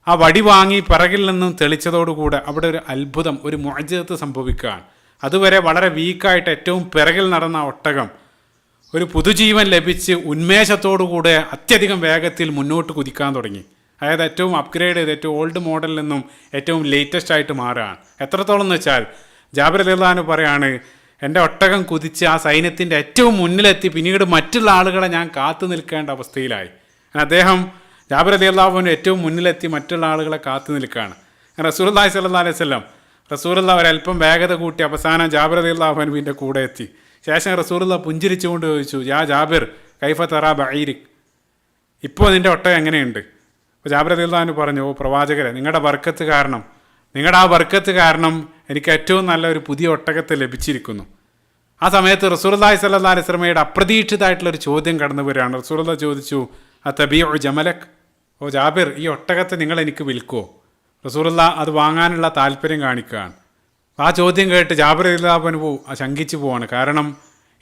ആ വടി വാങ്ങി പിറകിൽ നിന്നും തെളിച്ചതോടുകൂടെ അവിടെ ഒരു അത്ഭുതം, ഒരു മുഅ്ജിസത്ത് സംഭവിക്കുകയാണ്. അതുവരെ വളരെ വീക്കായിട്ട് ഏറ്റവും പിറകിൽ നടന്ന ഒട്ടകം ഒരു പുതുജീവൻ ലഭിച്ച് ഉന്മേഷത്തോടുകൂടെ അത്യധികം വേഗത്തിൽ മുന്നോട്ട് കുതിക്കാൻ തുടങ്ങി. അതായത് ഏറ്റവും അപ്ഗ്രേഡ് ചെയ്ത് ഏറ്റവും ഓൾഡ് മോഡലിൽ നിന്നും ഏറ്റവും ലേറ്റസ്റ്റ് ആയിട്ട് മാറുകയാണ്. എത്രത്തോളം എന്ന് വെച്ചാൽ ജാബിർ റളിയല്ലാഹു അൻഹു പറയാണ്, എൻ്റെ ഒട്ടകം കുതിച്ച് ആ സൈന്യത്തിൻ്റെ ഏറ്റവും മുന്നിലെത്തി പിന്നീട് മറ്റുള്ള ആളുകളെ ഞാൻ കാത്തു നിൽക്കേണ്ട അവസ്ഥയിലായി. അദ്ദേഹം ജാബിർ റളിയല്ലാഹു അൻഹു ഏറ്റവും മുന്നിലെത്തി മറ്റുള്ള ആളുകളെ കാത്തു നിൽക്കുകയാണ്. റസൂലുള്ളാഹി സ്വല്ലല്ലാഹു അലൈഹി വസല്ലം റസൂലുള്ളാഹി ഒരല്പം വേഗത കൂട്ടി അവസാനം ജാബിർ റളിയല്ലാഹു അൻഹുവിൻ്റെ കൂടെ എത്തി. ശേഷം റസൂലുള്ളാഹി പുഞ്ചിരിച്ചുകൊണ്ട് ചോദിച്ചു, യാ ജാബിർ കൈഫ തറാ ബഈരിക്, ഇപ്പോൾ നിൻ്റെ ഒട്ടകം എങ്ങനെയുണ്ട്? അപ്പോൾ ജാബിർ റളിയല്ലാഹു അൻഹു പറഞ്ഞു, ഓ പ്രവാചകരെ, നിങ്ങളുടെ ആ ബർക്കത്ത് കാരണം എനിക്ക് ഏറ്റവും നല്ല ഒരു പുതിയ ഒട്ടകത്തെ ലഭിച്ചിരിക്കുന്നു. ആ സമയത്ത് റസൂലുള്ളാഹി സ്വല്ലല്ലാഹു അലൈഹി വസല്ലമയുടെ അപ്രതീക്ഷിതമായിട്ടുള്ളൊരു ചോദ്യം കടന്നു വരികയാണ്. റസൂലുള്ളാഹി ചോദിച്ചു, അതബീഉ ജമലക്, ഓ ജാബിർ, ഈ ഒട്ടകത്തെ നിങ്ങൾ എനിക്ക് വിൽക്കുമോ? റസൂലുള്ളാഹി അത് വാങ്ങാനുള്ള താല്പര്യം കാണിക്കുകയാണ്. ആ ചോദ്യം കേട്ട് ജാബിർ റളിയല്ലാഹു അൻഹു ശങ്കിച്ചു പോവാണ്. കാരണം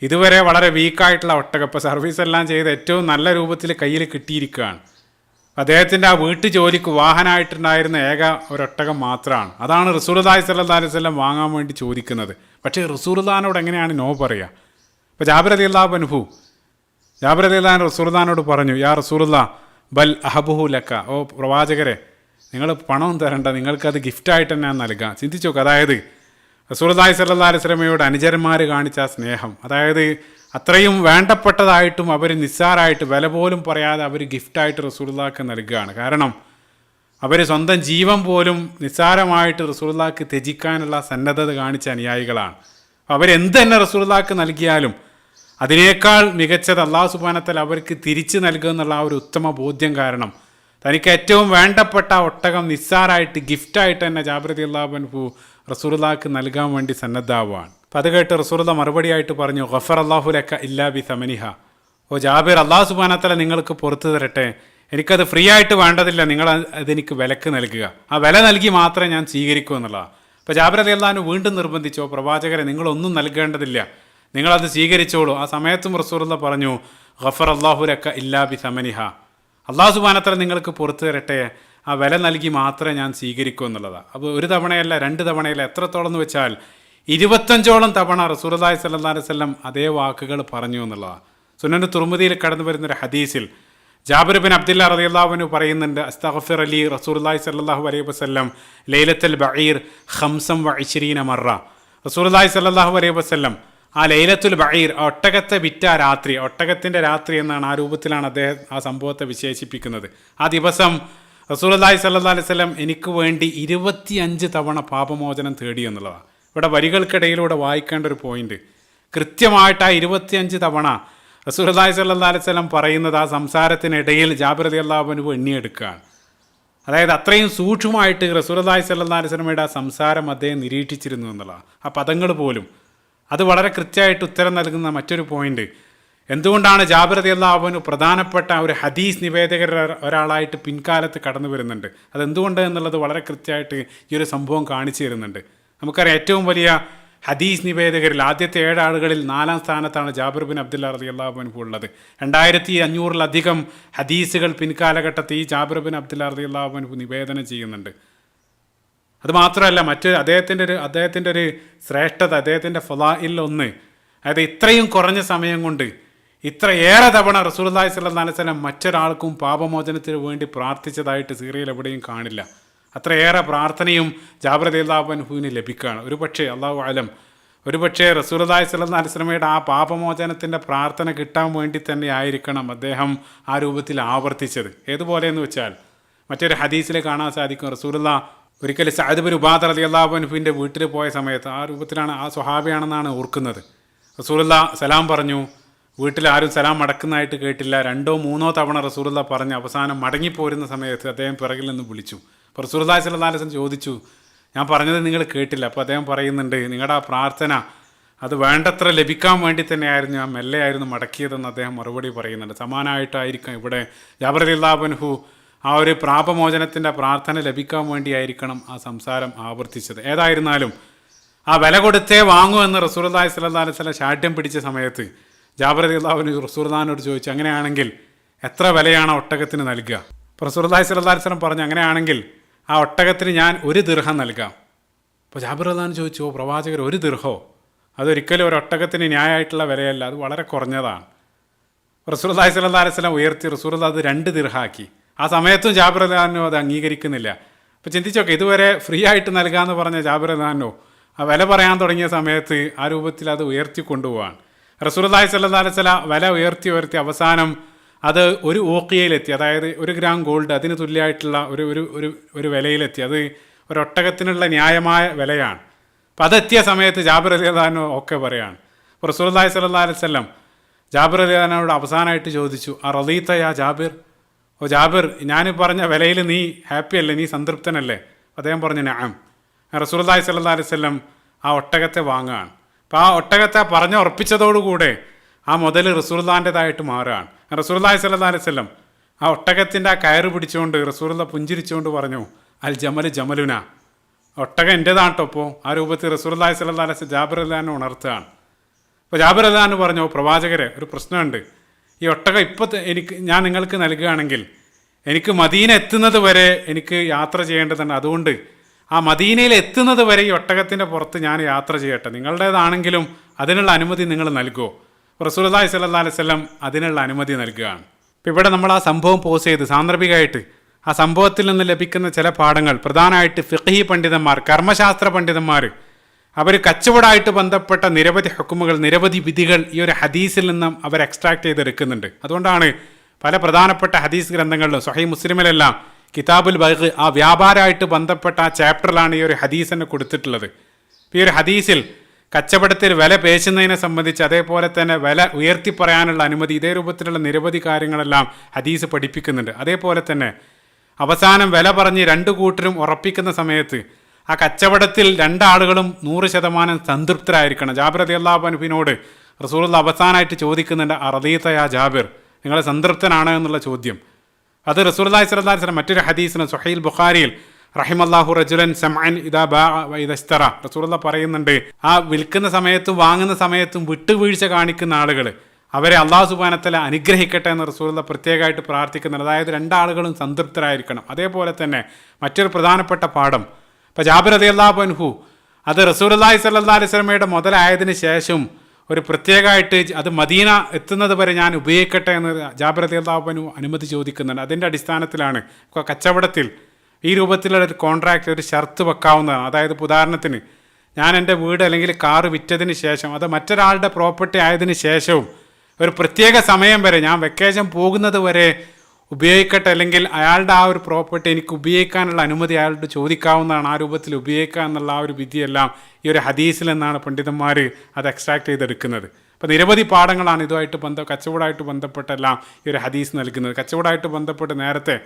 ഇതുവരെ വളരെ വീക്കായിട്ടുള്ള ഒട്ടകം ഇപ്പോൾ സർവീസ് എല്ലാം ചെയ്ത് ഏറ്റവും നല്ല രൂപത്തിൽ കയ്യിൽ കിട്ടിയിരിക്കുകയാണ്. അദ്ദേഹത്തിൻ്റെ ആ വീട്ടു ജോലിക്ക് വാഹനമായിട്ടുണ്ടായിരുന്ന ഏക ഒരൊട്ടകം മാത്രമാണ്. അതാണ് റസൂലുള്ളാഹി സ്വല്ലല്ലാഹു അലൈഹി വസല്ലം വാങ്ങാൻ വേണ്ടി ചോദിക്കുന്നത്. പക്ഷേ റസൂലുള്ളാഹിനോട് എങ്ങനെയാണ് നോ പറയുക? ഇപ്പോൾ ജാബിർ റളിയല്ലാഹു അൻഹു റസൂലുള്ളാഹിനോട് പറഞ്ഞു, യാ റസൂലുള്ളാഹ് ബൽ അഹബുഹു ലക്ക, ഓ പ്രവാചകരെ, നിങ്ങൾ പണവും തരണ്ട, നിങ്ങൾക്കത് ഗിഫ്റ്റായിട്ട് തന്നെ ഞാൻ നൽകാം. ചിന്തിച്ചു നോക്കുക, അതായത് റസൂലുള്ളാഹി സ്വല്ലല്ലാഹു അലൈഹി വസല്ലമയോട് അനുചരന്മാർ കാണിച്ച ആ സ്നേഹം, അതായത് അത്രയും വേണ്ടപ്പെട്ടതായിട്ടും അവർ നിസ്സാരമായിട്ട് വില പോലും പറയാതെ അവർ ഗിഫ്റ്റായിട്ട് റസൂലുള്ളാഹിക്ക് നൽകുകയാണ്. കാരണം അവർ സ്വന്തം ജീവൻ പോലും നിസ്സാരമായിട്ട് റസൂലുള്ളാഹിക്ക് ത്യജിക്കാനുള്ള സന്നദ്ധത കാണിച്ച അനുയായികളാണ്. അവരെന്ത് തന്നെ റസൂലുള്ളാഹിക്ക് നൽകിയാലും അതിനേക്കാൾ മികച്ചത് അല്ലാഹു സുബ്ഹാനഹു വ തആല അവർക്ക് തിരിച്ചു നൽകുക എന്നുള്ള ആ ഒരു ഉത്തമ ബോധ്യം കാരണം തനിക്ക് ഏറ്റവും വേണ്ടപ്പെട്ട ഒട്ടകം നിസ്സാരമായിട്ട് ഗിഫ്റ്റായിട്ട് തന്നെ ജാബിർ റളിയല്ലാഹു അൻഹു റസൂലുള്ളാഹിക്ക് നൽകാൻ വേണ്ടി സന്നദ്ധാവുകയാണ്. അപ്പം അത് കേട്ട് റസൂലുള്ളാഹി മറുപടിയായിട്ട് പറഞ്ഞു, ഗഫറല്ലാഹു ലക ഇല്ലാ ബി സമനിഹ, ഓ ജാബിർ, അല്ലാഹു സുബ്ഹാനഹു വ തആല നിങ്ങൾക്ക് പുറത്തു തരട്ടെ, എനിക്കത് ഫ്രീ ആയിട്ട് വേണ്ടതില്ല, നിങ്ങൾ അതെനിക്ക് വിലക്ക് നൽകുക, ആ വില നൽകി മാത്രമേ ഞാൻ സ്വീകരിക്കൂ എന്നുള്ളതാണ്. അപ്പോൾ ജാബിർ റളിയല്ലാഹു അൻഹു വീണ്ടും നിർബന്ധിച്ചു, ഓ പ്രവാചകരെ, നിങ്ങളൊന്നും നൽകേണ്ടതില്ല, നിങ്ങളത് സ്വീകരിച്ചോളൂ. ആ സമയത്തും റസൂലുള്ളാഹി പറഞ്ഞു, ഗഫറല്ലാഹു ലക ഇല്ലാ ബി സമനിഹ, അല്ലാഹു സുബ്ഹാനഹു വ തആല നിങ്ങൾക്ക് പുറത്തു തരട്ടെ, ആ വില നൽകി മാത്രമേ ഞാൻ സ്വീകരിക്കൂ എന്നുള്ളതാണ്. അപ്പോൾ ഒരു തവണയല്ല, 2 തവണയല്ല, എത്രത്തോളം എന്ന് വെച്ചാൽ 25ഓളം തവണ റസൂലുള്ളാഹി സ്വല്ലല്ലാഹു അലൈഹി വസല്ലം അതേ വാക്കുകൾ പറഞ്ഞു എന്നുള്ളതാണ്. സുനൻ തുർമുദിയിൽ കടന്നു വരുന്നൊരു ഹദീസിൽ ജാബിർ ബിൻ അബ്ദുല്ലാഹ് റളിയല്ലാഹു അൻഹു പറയുന്നുണ്ട്, അസ്തഗ്ഫിർ ലി റസൂലുള്ളാഹി സ്വല്ലല്ലാഹു അലൈഹി വസല്ലം ലൈലത്തുൽ ബഈർ 25 മറ. റസൂലുള്ളാഹി സ്വല്ലല്ലാഹു അലൈഹി വസല്ലം ആ ലൈലത്തുൽ ബഈർ, ഒട്ടകത്തെ വിറ്റ രാത്രി, ഒട്ടകത്തിൻ്റെ രാത്രി എന്നാണ്, ആ രൂപത്തിലാണ് അദ്ദേഹം ആ സംഭവത്തെ വിശേഷിപ്പിക്കുന്നത്. ആ ദിവസം റസൂലുള്ളാഹി സ്വല്ലല്ലാഹു അലൈഹി വസല്ലം എനിക്ക് വേണ്ടി 25 തവണ പാപമോചനം തേടി എന്നുള്ളതാണ്. ഇവിടെ വരികൾക്കിടയിലൂടെ വായിക്കേണ്ട ഒരു പോയിന്റ്, കൃത്യമായിട്ട് ആ 25 തവണ റസൂലുള്ളാഹി സ്വല്ലല്ലാഹു അലൈഹി വസല്ലം പറയുന്നത് ആ സംസാരത്തിനിടയിൽ ജാബിർ റളിയല്ലാഹു അൻഹു എണ്ണിയെടുക്കുകയാണ്. അതായത് അത്രയും സൂക്ഷ്മമായിട്ട് റസൂലുള്ളാഹി സ്വല്ലല്ലാഹു അലൈഹി വസല്ലമയുടെ ആ സംസാരം അദ്ദേഹം നിരീക്ഷിച്ചിരുന്നു എന്നുള്ളതാണ്. ആ പദങ്ങൾ പോലും അത് വളരെ കൃത്യമായിട്ട് ഉത്തരം നൽകുന്ന മറ്റൊരു പോയിന്റ്, എന്തുകൊണ്ടാണ് ജാബിർ റളിയല്ലാഹു അൻഹു പ്രധാനപ്പെട്ട ഒരു ഹദീസ് നിവേദകർ ഒരാളായിട്ട് പിൻകാലത്ത് കടന്നു വരുന്നുണ്ട്, അതെന്തുകൊണ്ട് എന്നുള്ളത് വളരെ കൃത്യമായിട്ട് ഈ ഒരു സംഭവം കാണിച്ചു തരുന്നുണ്ട്. നമുക്കറിയാം, ഏറ്റവും വലിയ ഹദീസ് നിവേദകരിൽ ആദ്യത്തെ 7 ആളുകളിൽ 4ാം സ്ഥാനത്താണ് ജാബിർ ബിൻ അബ്ദുല്ലാഹ് റളിയല്ലാഹു അൻഹു ഉള്ളത്. 2500-ലധികം ഹദീസുകൾ പിൻകാലഘട്ടത്തിൽ ഈ ജാബിർ ബിൻ അബ്ദുല്ലാഹ് റളിയല്ലാഹു അൻഹു നിവേദനം ചെയ്യുന്നുണ്ട്. അതുമാത്രമല്ല, അദ്ദേഹത്തിൻ്റെ ഒരു ശ്രേഷ്ഠത, അദ്ദേഹത്തിൻ്റെ ഫളാഇലൊന്ന്, അതായത് ഇത്രയും കുറഞ്ഞ സമയം കൊണ്ട് ഇത്രയേറെ തവണ റസൂലുള്ളാഹി സ്വല്ലല്ലാഹു അലൈഹി വസല്ലം മറ്റൊരാൾക്കും പാപമോചനത്തിന് വേണ്ടി പ്രാർത്ഥിച്ചതായിട്ട് സീറിയയിൽ എവിടെയും കാണില്ല. അത്രയേറെ പ്രാർത്ഥനയും ജാബിർ റളിയല്ലാഹു അൻഹുവിന് ലഭിക്കുകയാണ്. അല്ലാഹു അലം, ഒരുപക്ഷെ റസൂലുള്ളാഹി സ്വല്ലല്ലാഹു അലൈഹി വസല്ലമയുടെ ആ പാപമോചനത്തിൻ്റെ പ്രാർത്ഥന കിട്ടാൻ വേണ്ടി തന്നെ ആയിരിക്കണം അദ്ദേഹം ആ രൂപത്തിൽ ആവർത്തിച്ചത്. ഏതുപോലെയെന്ന് വെച്ചാൽ മറ്റൊരു ഹദീസിൽ കാണാൻ സാധിക്കും, റസൂലുള്ളാഹി ഒരിക്കൽ സഅദ് ബിൻ ഉബാദ റളിയല്ലാഹു അൻഹുവിൻ്റെ വീട്ടിൽ പോയ സമയത്ത് ആ രൂപത്തിലാണ്, ആ സ്വഹാബിയാണെന്നാണ് ഓർക്കുന്നത്. റസൂലുള്ളാഹി സലാം പറഞ്ഞു. വീട്ടിൽ ആരും സലാം മടക്കുന്നതായിട്ട് കേട്ടില്ല. 2-3 തവണ റസൂലുള്ളാഹി പറഞ്ഞ് അവസാനം മടങ്ങിപ്പോരുന്ന സമയത്ത് അദ്ദേഹം പിറകിൽ നിന്ന് വിളിച്ചു. അപ്പോൾ റസൂലുള്ളാഹി സ്വല്ലല്ലാഹു അലൈഹി വസല്ലം ചോദിച്ചു, ഞാൻ പറഞ്ഞത് നിങ്ങൾ കേട്ടില്ല. അപ്പോൾ അദ്ദേഹം പറയുന്നുണ്ട്, നിങ്ങളുടെ ആ പ്രാർത്ഥന അത് വേണ്ടത്ര ലഭിക്കാൻ വേണ്ടി തന്നെയായിരുന്നു, ഞാൻ മെല്ലെയായിരുന്നു മടക്കിയതെന്ന് അദ്ദേഹം മറുപടി പറയുന്നുണ്ട്. സമാനമായിട്ടായിരിക്കും ഇവിടെ ജാബിർ റളിയല്ലാഹു അൻഹു ആ ഒരു പാപമോചനത്തിൻ്റെ പ്രാർത്ഥന ലഭിക്കാൻ വേണ്ടിയായിരിക്കണം ആ സംസാരം ആവർത്തിച്ചത്. ഏതായിരുന്നാലും ആ വില കൊടുത്തേ വാങ്ങൂ എന്ന് റസൂലുള്ളാഹി സ്വല്ലല്ലാഹു അലൈഹി വസല്ലം ശാഠ്യം പിടിച്ച സമയത്ത് ജാബിർ റളിയല്ലാഹു അൻഹു റസൂലുള്ളാഹിനോട് ചോദിച്ചു, അങ്ങനെയാണെങ്കിൽ എത്ര വിലയാണ് ഒട്ടകത്തിന് നൽകുക? അപ്പോൾ റസൂലുള്ളാഹി സ്വല്ലല്ലാഹു അലൈഹി വസല്ലം പറഞ്ഞു, അങ്ങനെയാണെങ്കിൽ ആ ഒട്ടകത്തിന് ഞാൻ 1 ദിർഹം നൽകാം. അപ്പോൾ ജാബിർ റളിയല്ലാഹു ചോദിച്ചു, ഓ പ്രവാചകർ, 1 ദിർഹമോ? അതൊരിക്കലും ഒരു ഒട്ടകത്തിന് ന്യായമായിട്ടുള്ള വിലയല്ല, അത് വളരെ കുറഞ്ഞതാണ്. റസൂലുള്ളാഹി സ്വല്ലല്ലാഹു അലൈഹി വസല്ലം ഉയർത്തി റസൂലുള്ളാഹി അത് 2 ദിർഹമാക്കി. ആ സമയത്തും ജാബിർ റളിയല്ലാഹു അൻഹു അത് അംഗീകരിക്കുന്നില്ല. അപ്പോൾ ചിന്തിച്ചോക്കെ, ഇതുവരെ ഫ്രീ ആയിട്ട് നൽകാമെന്ന് പറഞ്ഞ ജാബിർ റളിയല്ലാഹു അൻഹു ആ വില പറയാൻ തുടങ്ങിയ സമയത്ത് ആ രൂപത്തിൽ അത് ഉയർത്തി കൊണ്ടുപോവാണ്. റസൂലുള്ളാഹി സ്വല്ലല്ലാഹു അലൈഹി വസല്ലം വില ഉയർത്തി അവസാനം അത് 1 ഊഖിയയിലെത്തി. അതായത് 1 ഗ്രാം ഗോൾഡ്, അതിന് തുല്യമായിട്ടുള്ള ഒരു വിലയിലെത്തി. അത് ഒരൊട്ടകത്തിനുള്ള ന്യായമായ വിലയാണ്. അപ്പം അതെത്തിയ സമയത്ത് ജാബിർ റളിയല്ലാഹു അൻഹു ഒക്കെ പറയാണ്. അപ്പോൾ റസൂലുള്ളാഹി സ്വല്ലല്ലാഹു അലൈഹി വസല്ലം ജാബിർ റളിയല്ലാഹു അൻഹുവോട് അവസാനമായിട്ട് ചോദിച്ചു, ആ റളീത യാ ജാബിർ, ഓ ജാബിർ, ഞാൻ പറഞ്ഞ വിലയിൽ നീ ഹാപ്പി അല്ലേ, നീ സംതൃപ്തനല്ലേ? അദ്ദേഹം പറഞ്ഞു നഅം. റസൂലുള്ളാഹി സ്വല്ലല്ലാഹു അലൈഹി വസല്ലം ആ ഒട്ടകത്തെ വാങ്ങുകയാണ്. അപ്പോൾ ആ ഒട്ടകത്തെ പറഞ്ഞ് ഉറപ്പിച്ചതോടുകൂടെ ആ മുതൽ റസൂലുള്ളാഹിൻ്റെതായിട്ട് മാറുകയാണ്. റസൂലുള്ളാഹി സ്വല്ലല്ലാഹു അലൈഹി വസല്ലം ആ ഒട്ടകത്തിൻ്റെ ആ കയറ് പിടിച്ചുകൊണ്ട് റസൂലുള്ളാഹി പുഞ്ചിരിച്ചുകൊണ്ട് പറഞ്ഞു, അൽ ജമൽ ജമലുന, ഒട്ടകം എൻ്റേതാണ് കേട്ടോ. അപ്പോൾ ആ രൂപത്തിൽ റസൂലുള്ളാഹി സ്വല്ലല്ലാഹു അലൈഹി വസല്ലം ജാബിർ റളിയല്ലാഹു അൻഹു ഉണർത്തുകയാണ്. അപ്പോൾ ജാബിർ റളിയല്ലാഹു അൻഹു പറഞ്ഞു, പ്രവാചകരെ, ഒരു പ്രശ്നമുണ്ട്. ഈ ഒട്ടകം ഇപ്പോൾ ഞാൻ നിങ്ങൾക്ക് നൽകുകയാണെങ്കിൽ എനിക്ക് മദീന എത്തുന്നത് വരെ എനിക്ക് യാത്ര ചെയ്യേണ്ടതുണ്ട്. അതുകൊണ്ട് ആ മദീനയിൽ എത്തുന്നത് വരെ ഈ ഒട്ടകത്തിൻ്റെ പുറത്ത് ഞാൻ യാത്ര ചെയ്യട്ടെ, നിങ്ങളുടേതാണെങ്കിലും അതിനുള്ള അനുമതി നിങ്ങൾ നൽകുമോ? റസൂലുള്ളാഹി സ്വല്ലല്ലാഹു അലൈഹി വസല്ലം അതിനുള്ള അനുമതി നൽകുകയാണ്. അപ്പോൾ ഇവിടെ നമ്മൾ ആ സംഭവം പോസ് ചെയ്ത് സാന്ദർഭികമായിട്ട് ആ സംഭവത്തിൽ നിന്ന് ലഭിക്കുന്ന ചില പാഠങ്ങൾ, പ്രധാനമായിട്ട് ഫിഖ്ഹി പണ്ഡിതന്മാർ, കർമ്മശാസ്ത്ര പണ്ഡിതന്മാർ, അവർ കച്ചവടമായിട്ട് ബന്ധപ്പെട്ട നിരവധി ഹുക്കുമുകൾ, നിരവധി വിധികൾ ഈ ഒരു ഹദീസിൽ നിന്നും അവർ എക്സ്ട്രാക്ട് ചെയ്തെടുക്കുന്നുണ്ട്. അതുകൊണ്ടാണ് പല പ്രധാനപ്പെട്ട ഹദീസ് ഗ്രന്ഥങ്ങളിലും സ്വഹീഹ് മുസ്ലിമിലെല്ലാം കിതാബുൽ ബൈഅ്, ആ വ്യാപാരമായിട്ട് ബന്ധപ്പെട്ട ആ ചാപ്റ്ററിലാണ് ഈ ഒരു ഹദീസിനെ കൊടുത്തിട്ടുള്ളത്. ഈ ഒരു ഹദീസിൽ കച്ചവടത്തിൽ വില പേശുന്നതിനെ സംബന്ധിച്ച്, അതേപോലെ തന്നെ വില ഉയർത്തി പറയാനുള്ള അനുമതി, ഇതേ രൂപത്തിലുള്ള നിരവധി കാര്യങ്ങളെല്ലാം ഹദീസ് പഠിപ്പിക്കുന്നുണ്ട്. അതേപോലെ തന്നെ അവസാനം വില പറഞ്ഞ് 2 കൂട്ടരും ഉറപ്പിക്കുന്ന സമയത്ത് ആ കച്ചവടത്തിൽ 2 ആളുകളും 100% സംതൃപ്തരായിരിക്കണം. ജാബിർ റളിയല്ലാഹു അൻഹുവിനോട് റസൂലുള്ളാഹി അവസാനമായിട്ട് ചോദിക്കുന്നുണ്ട്, റളീത യാ ജാബിർ, നിങ്ങൾ സംതൃപ്തനാണ് എന്നുള്ള ചോദ്യം. അത് റസൂലുള്ളാഹി സ്വല്ലല്ലാഹു അലൈഹി വസല്ലം മറ്റൊരു ഹദീസിന് സ്വഹീഹുൽ ബുഖാരിയിൽ റഹിമല്ലാഹു റജുലൻ സമഅൻ ഇദാ ബാഅ വ ഇദാ ഇസ്തറ, റസൂലുള്ളാഹി പറയുന്നുണ്ട്, ആ വിൽക്കുന്ന സമയത്തും വാങ്ങുന്ന സമയത്തും വിട്ടുവീഴ്ച കാണിക്കുന്ന ആളുകൾ, അവരെ അല്ലാഹു സുബ്ഹാനഹു വ തആല അനുഗ്രഹിക്കട്ടെ എന്ന് റസൂലുള്ളാഹി പ്രത്യേകമായിട്ട് പ്രാർത്ഥിക്കുന്നുണ്ട്. അതായത് 2 ആളുകളും സംതൃപ്തരായിരിക്കണം. അതേപോലെ തന്നെ മറ്റൊരു പ്രധാനപ്പെട്ട പാഠം, ഇപ്പോൾ ജാബിർ റളിയല്ലാഹു അൻഹു അത് റസൂലുള്ളാഹി സ്വല്ലല്ലാഹു അലൈഹി വസല്ലമയുടെ മുതലായതിനു ശേഷം ഒരു പ്രത്യേകമായിട്ട് അത് മദീന എത്തുന്നത് വരെ ഞാൻ ഉപയോഗിക്കട്ടെ എന്ന് ജാബിർ റളിയല്ലാഹു അൻഹു അനുമതി ചോദിക്കുന്നുണ്ട്. അതിൻ്റെ അടിസ്ഥാനത്തിലാണ് കച്ചവടത്തിൽ ഈ രൂപത്തിലുള്ള ഒരു കോൺട്രാക്റ്റ്, ഒരു ഷർത്ത് വെക്കാവുന്നതാണ്. അതായത് ഉദാഹരണത്തിന്, ഞാൻ എൻ്റെ വീട് അല്ലെങ്കിൽ കാറ് വിറ്റതിന് ശേഷം, അത് മറ്റൊരാളുടെ പ്രോപ്പർട്ടി ആയതിനു ശേഷവും ഒരു പ്രത്യേക സമയം വരെ, ഞാൻ വെക്കേഷൻ പോകുന്നത് വരെ ഉപയോഗിക്കട്ടെ, അല്ലെങ്കിൽ അയാളുടെ ആ ഒരു പ്രോപ്പർട്ടി എനിക്ക് ഉപയോഗിക്കാനുള്ള അനുമതി അയാളോട് ചോദിക്കാവുന്നതാണ്. ആ രൂപത്തിൽ ഉപയോഗിക്കുക എന്നുള്ള ആ ഒരു വിധിയെല്ലാം ഈ ഒരു ഹദീസിൽ നിന്നാണ് പണ്ഡിതന്മാർ അത് എക്സ്ട്രാക്ട് ചെയ്തെടുക്കുന്നത്. അപ്പോൾ നിരവധി പാഠങ്ങളാണ് ഇതുമായിട്ട് കച്ചവടമായിട്ട് ബന്ധപ്പെട്ടെല്ലാം ഈ ഒരു ഹദീസ് നൽകുന്നത്. കച്ചവടമായിട്ട് ബന്ധപ്പെട്ട് നേരത്തെ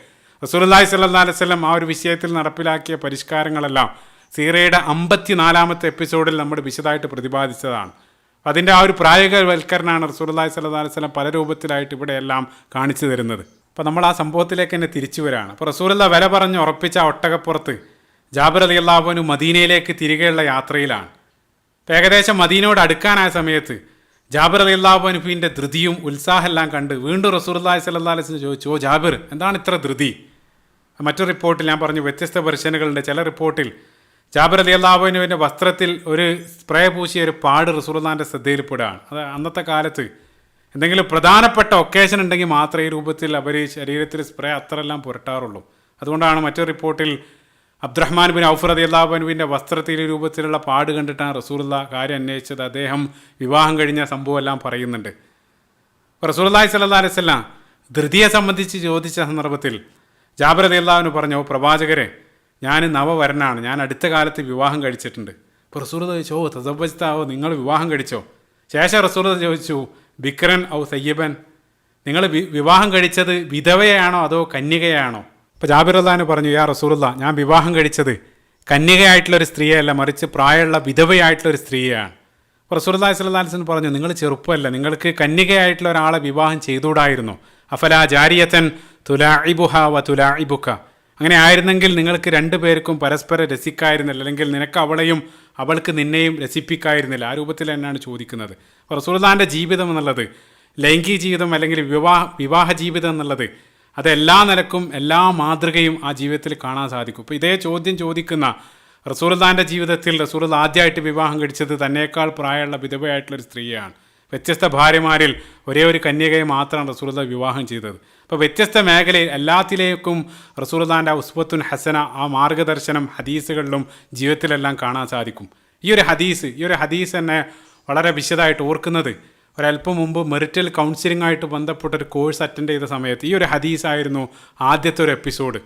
റസൂലുള്ളാഹി സ്വല്ലല്ലാഹു അലൈഹി വസല്ലം ആ ഒരു വിഷയത്തിൽ നടപ്പിലാക്കിയ പരിഷ്കാരങ്ങളെല്ലാം സീറയുടെ 54-ാമത്തെ എപ്പിസോഡിൽ നമ്മൾ വിശദമായിട്ട് പ്രതിപാദിച്ചതാണ്. അതിൻ്റെ ആ ഒരു പ്രായോഗികവൽക്കരണമാണ് റസൂലുള്ളാഹി സ്വല്ലല്ലാഹു അലൈഹി വസല്ലം പല രൂപത്തിലായിട്ട് ഇവിടെയെല്ലാം കാണിച്ചു തരുന്നത്. അപ്പോൾ നമ്മൾ ആ സംഭവത്തിലേക്ക് തന്നെ തിരിച്ചു വരികയാണ്. അപ്പോൾ റസൂലുള്ളാഹി വില പറഞ്ഞ് ഉറപ്പിച്ച ഒട്ടകപ്പുറത്ത് ജാബിർ റളിയല്ലാഹു അൻഹു മദീനയിലേക്ക് തിരികെയുള്ള യാത്രയിലാണ്. അപ്പോൾ ഏകദേശം മദീനയോട് അടുക്കാനായ സമയത്ത് ജാബിർ റളിയല്ലാഹു അൻഹുവിൻ്റെ ധൃതിയും ഉത്സാഹമെല്ലാം കണ്ട് വീണ്ടും റസൂലുള്ളാഹി സ്വല്ലല്ലാഹു അലൈഹി വസല്ലം ചോദിച്ചു, ഓ ജാബിർ, എന്താണ് ഇത്ര ധൃതി? മറ്റൊരു റിപ്പോർട്ടിൽ ഞാൻ പറഞ്ഞു, വ്യത്യസ്ത വെർഷനുകളുണ്ട്. ചില റിപ്പോർട്ടിൽ ജാബിർ റളിയല്ലാഹു അൻഹുവിൻ്റെ വസ്ത്രത്തിൽ ഒരു സ്പ്രേ പൂശിയ ഒരു പാട് റസൂലുള്ളാഹിൻ്റെ ശ്രദ്ധയിൽപ്പെടുകയാണ്. അത് അന്നത്തെ കാലത്ത് എന്തെങ്കിലും പ്രധാനപ്പെട്ട ഒക്കേഷൻ ഉണ്ടെങ്കിൽ മാത്രമേ ഈ രൂപത്തിൽ അവർ ശരീരത്തിൽ സ്പ്രേ അത്രയെല്ലാം പുരട്ടാറുള്ളൂ. അതുകൊണ്ടാണ് മറ്റൊരു റിപ്പോർട്ടിൽ അബ്ദുറഹ്മാൻ ബിൻ ഔഫ് റളിയല്ലാഹു അൻഹുവിൻ്റെ വസ്ത്രത്തിൽ ഈ രൂപത്തിലുള്ള പാട് കണ്ടിട്ടാണ് റസൂലുള്ളാഹി കാര്യം അന്വേഷിച്ചത്. അദ്ദേഹം വിവാഹം കഴിഞ്ഞ സംഭവം എല്ലാം പറയുന്നുണ്ട്. റസൂലുള്ളാഹി സ്വല്ലല്ലാഹു അലൈഹി വസല്ലം ധൃതിയെ സംബന്ധിച്ച് ചോദിച്ച സന്ദർഭത്തിൽ ജാബിർ റളിയല്ലാഹു അൻഹു പറഞ്ഞു, പ്രവാചകരെ, ഞാൻ നവവരനാണ്, ഞാൻ അടുത്ത കാലത്ത് വിവാഹം കഴിച്ചിട്ടുണ്ട്. ഇപ്പോൾ റസൂലുള്ളാഹി ചോദിച്ചു, ഓ തസവ്വജ്താവോ, നിങ്ങൾ വിവാഹം കഴിച്ചോ? ശേഷം റസൂലുള്ളാഹി ചോദിച്ചു, ബിക്രൻ ഔ സയ്യിബൻ, നിങ്ങൾ വിവാഹം കഴിച്ചത് വിധവയാണോ അതോ കന്യകയാണോ? ഇപ്പോൾ ജാബിർ റളിയല്ലാഹു അൻഹു പറഞ്ഞു, യാ റസൂലുള്ളാഹ്, ഞാൻ വിവാഹം കഴിച്ചത് കന്യകയായിട്ടുള്ളൊരു സ്ത്രീയല്ല, മറിച്ച് പ്രായമുള്ള വിധവയായിട്ടുള്ളൊരു സ്ത്രീയാണ്. അപ്പോൾ റസൂലുള്ളാഹി സ്വല്ലല്ലാഹു അലൈഹി വസല്ലം പറഞ്ഞു, നിങ്ങൾ ചെറുപ്പമല്ല, നിങ്ങൾക്ക് കന്യകയായിട്ടുള്ള ഒരാളെ വിവാഹം ചെയ്തുകൂടായിരുന്നോ? അഫലാ ജാരിയത്തൻ തുലാഇബുഹ വ തുലാഇബുക, അങ്ങനെ ആയിരുന്നെങ്കിൽ നിങ്ങൾക്ക് രണ്ടുപേർക്കും പരസ്പരം രസിക്കായിരുന്നില്ല, അല്ലെങ്കിൽ നിനക്ക് അവളെയും അവൾക്ക് നിന്നെയും രസിപ്പിക്കായിരുന്നില്ല. ആ രൂപത്തിൽ തന്നെയാണ് ചോദിക്കുന്നത്. അപ്പോൾ റസൂലുള്ളാഹിൻ്റെ ജീവിതം എന്നുള്ളത്, ലൈംഗിക ജീവിതം അല്ലെങ്കിൽ വിവാഹ ജീവിതം എന്നുള്ളത്, അത് എല്ലാ നിലക്കും എല്ലാ മാതൃകയും ആ ജീവിതത്തിൽ കാണാൻ സാധിക്കും. ഇപ്പോൾ ഇതേ ചോദ്യം ചോദിക്കുന്ന റസൂലുള്ളാഹിൻ്റെ ജീവിതത്തിൽ റസൂലുള്ളാഹി ആദ്യമായിട്ട് വിവാഹം കഴിച്ചത് തന്നേക്കാൾ പ്രായമുള്ള വിധവയായിട്ടുള്ളൊരു സ്ത്രീയാണ്. വ്യത്യസ്ത ഭാര്യമാരിൽ ഒരേ ഒരു കന്യകയെ മാത്രമാണ് റസൂലുള്ളാഹി വിവാഹം ചെയ്തത്. അപ്പോൾ വ്യത്യസ്ത മേഖലയിൽ എല്ലാത്തിലേക്കും റസൂലുള്ളാഹിൻ്റെ ഉസ്വത്തുൻ ഹസന, ആ മാർഗദർശനം ഹദീസുകളിലും ജീവിതത്തിലെല്ലാം കാണാൻ സാധിക്കും. ഈ ഒരു ഹദീസ് തന്നെ വളരെ വിശദമായിട്ട് ഓർക്കുന്നത്, ഒരല്പം മുമ്പ് മെറിറ്റൽ കൗൺസിലിംഗ് ആയിട്ട് ബന്ധപ്പെട്ടൊരു കോഴ്സ് അറ്റൻഡ് ചെയ്ത സമയത്ത് ഈ ഒരു ഹദീസായിരുന്നു ആദ്യത്തെ ഒരു എപ്പിസോഡ്.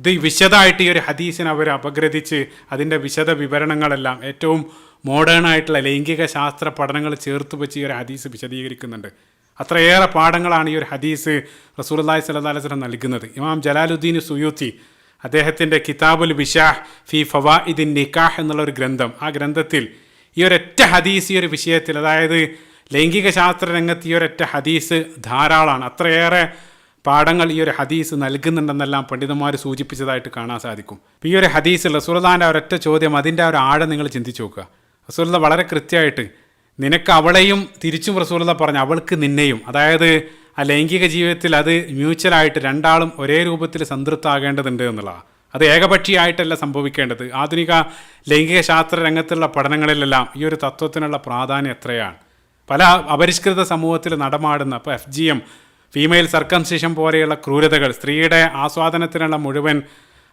ഇത് വിശദമായിട്ട് ഈ ഒരു ഹദീസിനെ അവർ അപഗ്രഥിച്ച് അതിൻ്റെ വിശദ വിവരണങ്ങളെല്ലാം ഏറ്റവും മോഡേൺ ആയിട്ടുള്ള ലൈംഗിക ശാസ്ത്ര പഠനങ്ങൾ ചേർത്ത് വെച്ച് ഈ ഒരു ഹദീസ് വിശദീകരിക്കുന്നുണ്ട്. അത്രയേറെ പാഠങ്ങളാണ് ഈ ഒരു ഹദീസ് റസൂലുള്ളാഹി സ്വല്ലല്ലാഹു അലൈഹി വസല്ലം നൽകുന്നത്. ഇമാം ജലാലുദ്ദീൻ സുയൂത്തി അദ്ദേഹത്തിൻ്റെ കിതാബുൽ ബിശാഹ് ഫി ഫവാഇദിൻ നിക്കാഹ് എന്നുള്ളൊരു ഗ്രന്ഥം, ആ ഗ്രന്ഥത്തിൽ ഈ ഒരൊറ്റ ഹദീസ് ഈ ഒരു വിഷയത്തിൽ, അതായത് ലൈംഗിക ശാസ്ത്ര രംഗത്ത് ഈ ഒരൊറ്റ ഹദീസ് ധാരാളമാണ്. അത്രയേറെ പാഠങ്ങൾ ഈ ഒരു ഹദീസ് നൽകുന്നുണ്ടെന്നെല്ലാം പണ്ഡിതന്മാർ സൂചിപ്പിച്ചതായിട്ട് കാണാൻ സാധിക്കും. ഈ ഒരു ഹദീസിൽ റസൂലുള്ളാഹിൻ്റെ ഒരൊറ്റ ചോദ്യം, അതിൻ്റെ ഒരു ആഴം നിങ്ങൾ ചിന്തിച്ച് നോക്കുക. റസൂലുള്ളാഹി വളരെ കൃത്യമായിട്ട് നിനക്ക് അവളെയും തിരിച്ചും റസൂലുള്ളാഹി പറഞ്ഞു അവൾക്ക് നിന്നെയും, അതായത് ആ ലൈംഗിക ജീവിതത്തിൽ അത് മ്യൂച്വലായിട്ട് രണ്ടാളും ഒരേ രൂപത്തിൽ സംതൃപ്തമാകേണ്ടതുണ്ട് എന്നുള്ളതാണ്. അത് ഏകപക്ഷീയമായിട്ടല്ല സംഭവിക്കേണ്ടത്. ആധുനിക ലൈംഗിക ശാസ്ത്ര രംഗത്തുള്ള പഠനങ്ങളിലെല്ലാം ഈ ഒരു തത്വത്തിനുള്ള പ്രാധാന്യം എത്രയാണ്. പല അപരിഷ്കൃത സമൂഹത്തിൽ നടമാടുന്ന, ഇപ്പോൾ FGM, ഫീമെയിൽ സർക്കംസിഷൻ പോലെയുള്ള ക്രൂരതകൾ, സ്ത്രീയുടെ ആസ്വാദനത്തിനുള്ള മുഴുവൻ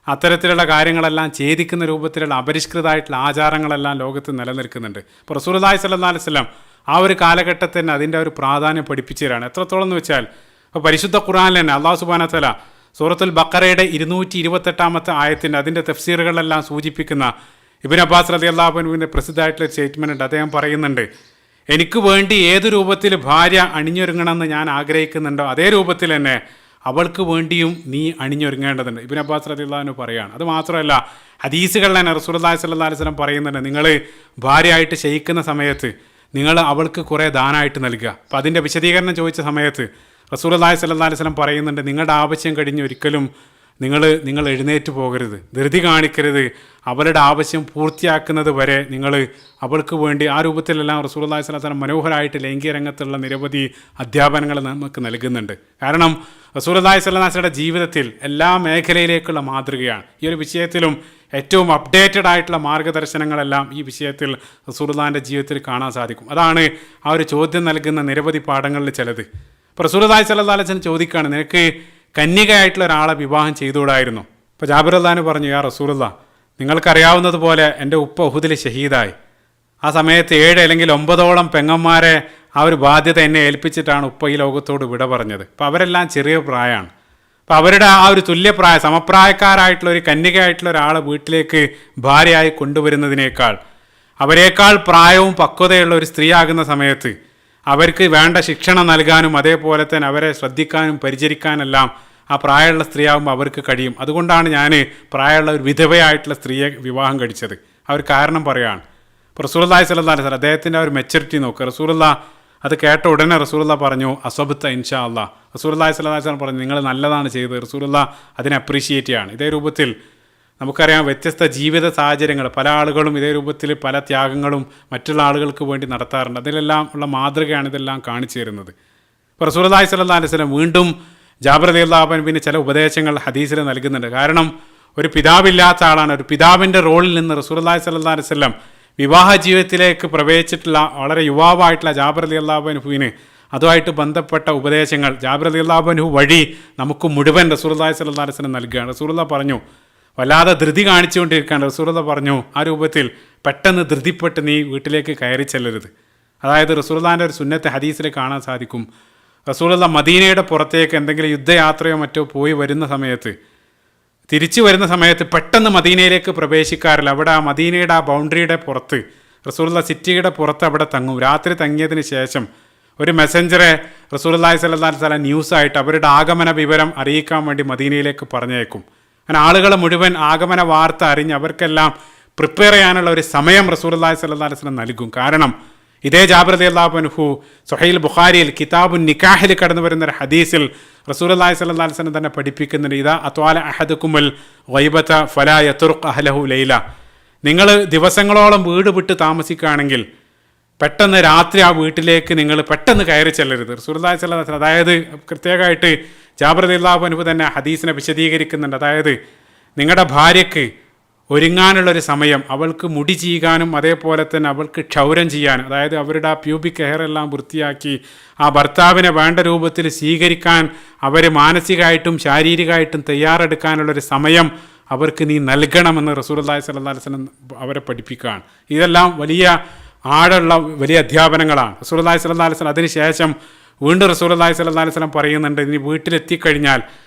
അത്തരത്തിലുള്ള കാര്യങ്ങളെല്ലാം ഛേദിക്കുന്ന രൂപത്തിലുള്ള അപരിഷ്കൃതമായിട്ടുള്ള ആചാരങ്ങളെല്ലാം ലോകത്ത് നിലനിൽക്കുന്നുണ്ട്. ഇപ്പോൾ റസൂലുള്ളാഹി സ്വല്ലല്ലാഹു അലൈഹി വസല്ലം ആ ഒരു കാലഘട്ടത്തിൽ തന്നെ അതിൻ്റെ ഒരു പ്രാധാന്യം പഠിപ്പിച്ചു തരാണ്. എത്രത്തോളം എന്ന് വെച്ചാൽ, ഇപ്പോൾ പരിശുദ്ധ ഖുർആനിൽ തന്നെ അല്ലാഹു സുബ്ഹാനഹു വ തആല സൂറത്തുൽ ബഖറയുടെ 228 ആയത്തിൻ്റെ അതിൻ്റെ തഫ്സീറുകളിലെല്ലാം സൂചിപ്പിക്കുന്ന ഇബ്നു അബ്ബാസ് റളിയല്ലാഹു അൻഹുവിൻ്റെ പ്രസിദ്ധമായിട്ടുള്ള സ്റ്റേറ്റ്മെൻ്റ് ഉണ്ട്. അദ്ദേഹം പറയുന്നുണ്ട്, എനിക്ക് വേണ്ടി ഏത് രൂപത്തിൽ ഭാര്യ അണിഞ്ഞൊരുങ്ങണമെന്ന് ഞാൻ ആഗ്രഹിക്കുന്നുണ്ടോ അതേ രൂപത്തിൽ തന്നെ അവൾക്ക് വേണ്ടിയും നീ അണിഞ്ഞൊരുങ്ങേണ്ടതുണ്ട്. ഇബ്നു അബ്ബാസ് റളിയല്ലാഹു അൻഹു പറയാണ്. അത് മാത്രമല്ല, ഹദീസുകളിൽ തന്നെ റസൂലുള്ളാഹി സ്വല്ലല്ലാഹു അലൈഹി വസല്ലം പറയുന്നുണ്ട്, നിങ്ങൾ ഭാര്യയായിട്ട് ശയിക്കുന്ന സമയത്ത് നിങ്ങൾ അവൾക്ക് കുറേ ദാനമായിട്ട് നൽകുക. അപ്പോൾ അതിൻ്റെ വിശദീകരണം ചോദിച്ച സമയത്ത് റസൂലുള്ളാഹി സ്വല്ലല്ലാഹു അലൈഹി വസല്ലം പറയുന്നുണ്ട്, നിങ്ങളുടെ ആവശ്യം കഴിഞ്ഞ് ഒരിക്കലും നിങ്ങൾ എഴുന്നേറ്റ് പോകരുത്, ധൃതി കാണിക്കരുത്, അവരുടെ ആവശ്യം പൂർത്തിയാക്കുന്നത് വരെ നിങ്ങൾ അവൾക്ക് വേണ്ടി ആ രൂപത്തിലെല്ലാം റസൂലുള്ളാഹി സ്വല്ലല്ലാഹു അലൈഹി വസല്ലം മനോഹരമായിട്ട് ലൈംഗിക രംഗത്തുള്ള നിരവധി അധ്യാപനങ്ങൾ നമുക്ക് നൽകുന്നുണ്ട്. കാരണം റസൂലുള്ളാഹി സ്വല്ലല്ലാഹു അലൈഹി വസല്ലമയുടെ ജീവിതത്തിൽ എല്ലാ മേഖലയിലേക്കുള്ള മാതൃകയാണ്. ഈ ഒരു വിഷയത്തിലും ഏറ്റവും അപ്ഡേറ്റഡ് ആയിട്ടുള്ള മാർഗ്ഗദർശനങ്ങളെല്ലാം ഈ വിഷയത്തിൽ റസൂലുള്ളാഹിൻ്റെ ജീവിതത്തിൽ കാണാൻ സാധിക്കും. അതാണ് ആ ഒരു ചോദ്യം നൽകുന്ന നിരവധി പാഠങ്ങളിൽ ചിലത്. ഇപ്പോൾ റസൂലുള്ളാഹി സ്വല്ലല്ലാഹു അലൈഹി വസല്ലം ചോദിക്കുകയാണ്, നിനക്ക് കന്യകയായിട്ടുള്ള ഒരാളെ വിവാഹം ചെയ്തുകൂടായിരുന്നു? ഇപ്പോൾ ജാബിർ റളിയല്ലാഹു അൻഹു പറഞ്ഞു, യാ റസൂലുള്ളാഹ്, നിങ്ങൾക്കറിയാവുന്നതുപോലെ എൻ്റെ ഉപ്പ ഉഹുദിൽ ഷഹീദായി. ആ സമയത്ത് 7 അല്ലെങ്കിൽ 9ഓളം പെങ്ങന്മാരെ ആ ഒരു ബാധ്യത എന്നെ ഏൽപ്പിച്ചിട്ടാണ് ഉപ്പ ഈ ലോകത്തോട് വിട പറഞ്ഞത്. അപ്പോൾ അവരെല്ലാം ചെറിയ പ്രായമാണ്. അപ്പോൾ അവരുടെ ആ ഒരു സമപ്രായക്കാരായിട്ടുള്ള ഒരു കന്യകയായിട്ടുള്ള ഒരാളെ വീട്ടിലേക്ക് ഭാര്യയായി കൊണ്ടുവരുന്നതിനേക്കാൾ അവരേക്കാൾ പ്രായവും പക്വതയുള്ള ഒരു സ്ത്രീ ആകുന്ന സമയത്ത് അവർക്ക് വേണ്ട ശിക്ഷണം നൽകാനും അതേപോലെ തന്നെ അവരെ ശ്രദ്ധിക്കാനും പരിചരിക്കാനെല്ലാം ആ പ്രായമുള്ള സ്ത്രീയാകുമ്പോൾ അവർക്ക് കഴിയും. അതുകൊണ്ടാണ് ഞാൻ പ്രായമുള്ള ഒരു വിധവയായിട്ടുള്ള സ്ത്രീയെ വിവാഹം കഴിച്ചത്. ആ ഒരു കാരണം പറയുകയാണ്. ഇപ്പോൾ റസൂലുള്ളാഹി സ്വല്ലല്ലാഹു അലൈഹി വസല്ലം അദ്ദേഹത്തിൻ്റെ ആ ഒരു മെച്ചൂരിറ്റി നോക്കുക. റസൂലുള്ളാഹി അത് കേട്ട ഉടനെ റസൂലുള്ളാഹി പറഞ്ഞു, അസ്വബ്ത ഇൻഷാ അല്ലാഹ്. റസൂലുള്ളാഹി സ്വല്ലല്ലാഹു അലൈഹി വസല്ലം പറഞ്ഞു, നിങ്ങൾ നല്ലതാണ് ചെയ്തത്. റസൂലുള്ളാഹി അതിനെ അപ്രീഷിയേറ്റ് ചെയ്യാണ്. ഇതേ രൂപത്തിൽ നമുക്കറിയാം, വ്യത്യസ്ത ജീവിത സാഹചര്യങ്ങൾ പല ആളുകളും ഇതേ രൂപത്തിൽ പല ത്യാഗങ്ങളും മറ്റുള്ള ആളുകൾക്ക് വേണ്ടി നടത്താറുണ്ട്. അതിലെല്ലാം ഉള്ള മാതൃകയാണ് ഇതെല്ലാം കാണിച്ചു തരുന്നത്. ഇപ്പോൾ റസൂലുള്ളാഹി സ്വല്ലല്ലാഹു അലൈഹി വസല്ലം വീണ്ടും ജാബിർ റളിയല്ലാഹു അൻഹുവിന് ചില ഉപദേശങ്ങൾ ഹദീസിൽ നൽകുന്നുണ്ട്. കാരണം ഒരു പിതാവില്ലാത്ത ആളാണ്. ഒരു പിതാവിൻ്റെ റോളിൽ നിന്ന് റസൂലുള്ളാഹി സ്വല്ലല്ലാഹു അലൈഹി വസല്ലം വിവാഹ ജീവിതത്തിലേക്ക് പ്രവേശിച്ചിട്ടുള്ള വളരെ യുവാവായിട്ടുള്ള ജാബിർ റളിയല്ലാഹു അൻഹുവിന് അതുമായിട്ട് ബന്ധപ്പെട്ട ഉപദേശങ്ങൾ ജാബിർ റളിയല്ലാഹു അൻഹു വഴി നമുക്ക് മുഴുവൻ റസൂലുള്ളാഹി സ്വല്ലല്ലാഹു അലൈഹി വസല്ലം നൽകുകയാണ്. റസൂലുള്ളാഹി പറഞ്ഞു, വല്ലാതെ ധൃതി കാണിച്ചുകൊണ്ടിരിക്കുകയാണ്. റസൂലുള്ളാഹി പറഞ്ഞു, ആ രൂപത്തിൽ പെട്ടെന്ന് ധൃതിപ്പെട്ട് നീ വീട്ടിലേക്ക് കയറി ചെല്ലരുത്. അതായത് റസൂലുള്ളാഹിൻ്റെ ഒരു സുന്നത്ത് ഹദീസിൽ കാണാൻ സാധിക്കും. റസൂലുള്ളാഹി മദീനയുടെ പുറത്തേക്ക് എന്തെങ്കിലും യുദ്ധയാത്രയോ മറ്റോ പോയി വരുന്ന സമയത്ത് തിരിച്ചു വരുന്ന സമയത്ത് പെട്ടെന്ന് മദീനയിലേക്ക് പ്രവേശിക്കാറില്ല. അവിടെ ആ മദീനയുടെ ആ ബൗണ്ടറിയുടെ പുറത്ത്, റസൂലുള്ള സിറ്റിയുടെ പുറത്ത് അവിടെ തങ്ങും. രാത്രി തങ്ങിയതിന് ശേഷം ഒരു മെസ്സഞ്ചറെ റസൂലുള്ളാഹി സ്വല്ലല്ലാഹു അലൈഹി വസല്ലം ന്യൂസായിട്ട് അവരുടെ ആഗമന വിവരം അറിയിക്കാൻ വേണ്ടി മദീനയിലേക്ക് പറഞ്ഞേക്കും. അങ്ങനെ ആളുകൾ മുഴുവൻ ആഗമന വാർത്ത അറിഞ്ഞ് അവർക്കെല്ലാം പ്രിപ്പയർ ചെയ്യാനുള്ള ഒരു സമയം റസൂലുള്ളാഹി സ്വല്ലല്ലാഹു അലൈഹി വസല്ലം നൽകും. കാരണം ഇതേ ജാബിർ റളിയല്ലാഹു അൻഹു സ്വഹീഹുൽ ബുഖാരിയിൽ കിതാബുൻ നിക്കാഹിൽ കടന്നു വരുന്ന ഒരു ഹദീസിൽ റസൂലുള്ളാഹി സ്വല്ലല്ലാഹു അലൈഹി വസല്ലം തന്നെ പഠിപ്പിക്കുന്നുണ്ട്, ഇദാ അത്വാല അഹദുകുമുൽ ഗൈബത ഫലാ യത്റുഖ് അഹ്ലഹു ലൈല. നിങ്ങൾ ദിവസങ്ങളോളം വീട് വിട്ട് താമസിക്കുകയാണെങ്കിൽ പെട്ടെന്ന് രാത്രി ആ വീട്ടിലേക്ക് നിങ്ങൾ പെട്ടെന്ന് കയറി ചെല്ലരുത്. റസൂലുള്ളാഹി സ്വല്ലല്ലാഹു അലൈഹി വസല്ലം, അതായത് പ്രത്യേകമായിട്ട് ജാബിർ റളിയല്ലാഹു അൻഹു തന്നെ ഹദീസിനെ വിശദീകരിക്കുന്നുണ്ട്. അതായത് നിങ്ങളുടെ ഭാര്യയ്ക്ക് ഒരുങ്ങാനുള്ളൊരു സമയം, അവൾക്ക് മുടി ചീകാനും അതേപോലെ തന്നെ അവൾക്ക് ക്ഷൗരം ചെയ്യാനും, അതായത് അവരുടെ ആ പ്യൂബിക് ഹെയർ എല്ലാം വൃത്തിയാക്കി ആ ഭർത്താവിനെ വേണ്ട രൂപത്തിൽ സ്വീകരിക്കാൻ അവർ മാനസികമായിട്ടും ശാരീരികമായിട്ടും തയ്യാറെടുക്കാനുള്ളൊരു സമയം അവർക്ക് നീ നൽകണമെന്ന് റസൂലുള്ളാഹി സ്വല്ലല്ലാഹു അലൈഹി വസല്ലം അവരെ പഠിപ്പിക്കുകയാണ്. ഇതെല്ലാം വലിയ ആഴമുള്ള വലിയ അധ്യാപനങ്ങളാണ്. റസൂലുള്ളാഹി സ്വല്ലല്ലാഹു അലൈഹി വസല്ലം അതിനുശേഷം വീണ്ടും റസൂലുള്ളാഹി സ്വല്ലല്ലാഹു അലൈഹി വസല്ലം പറയുന്നുണ്ട്, ഇനി വീട്ടിലെത്തിക്കഴിഞ്ഞാൽ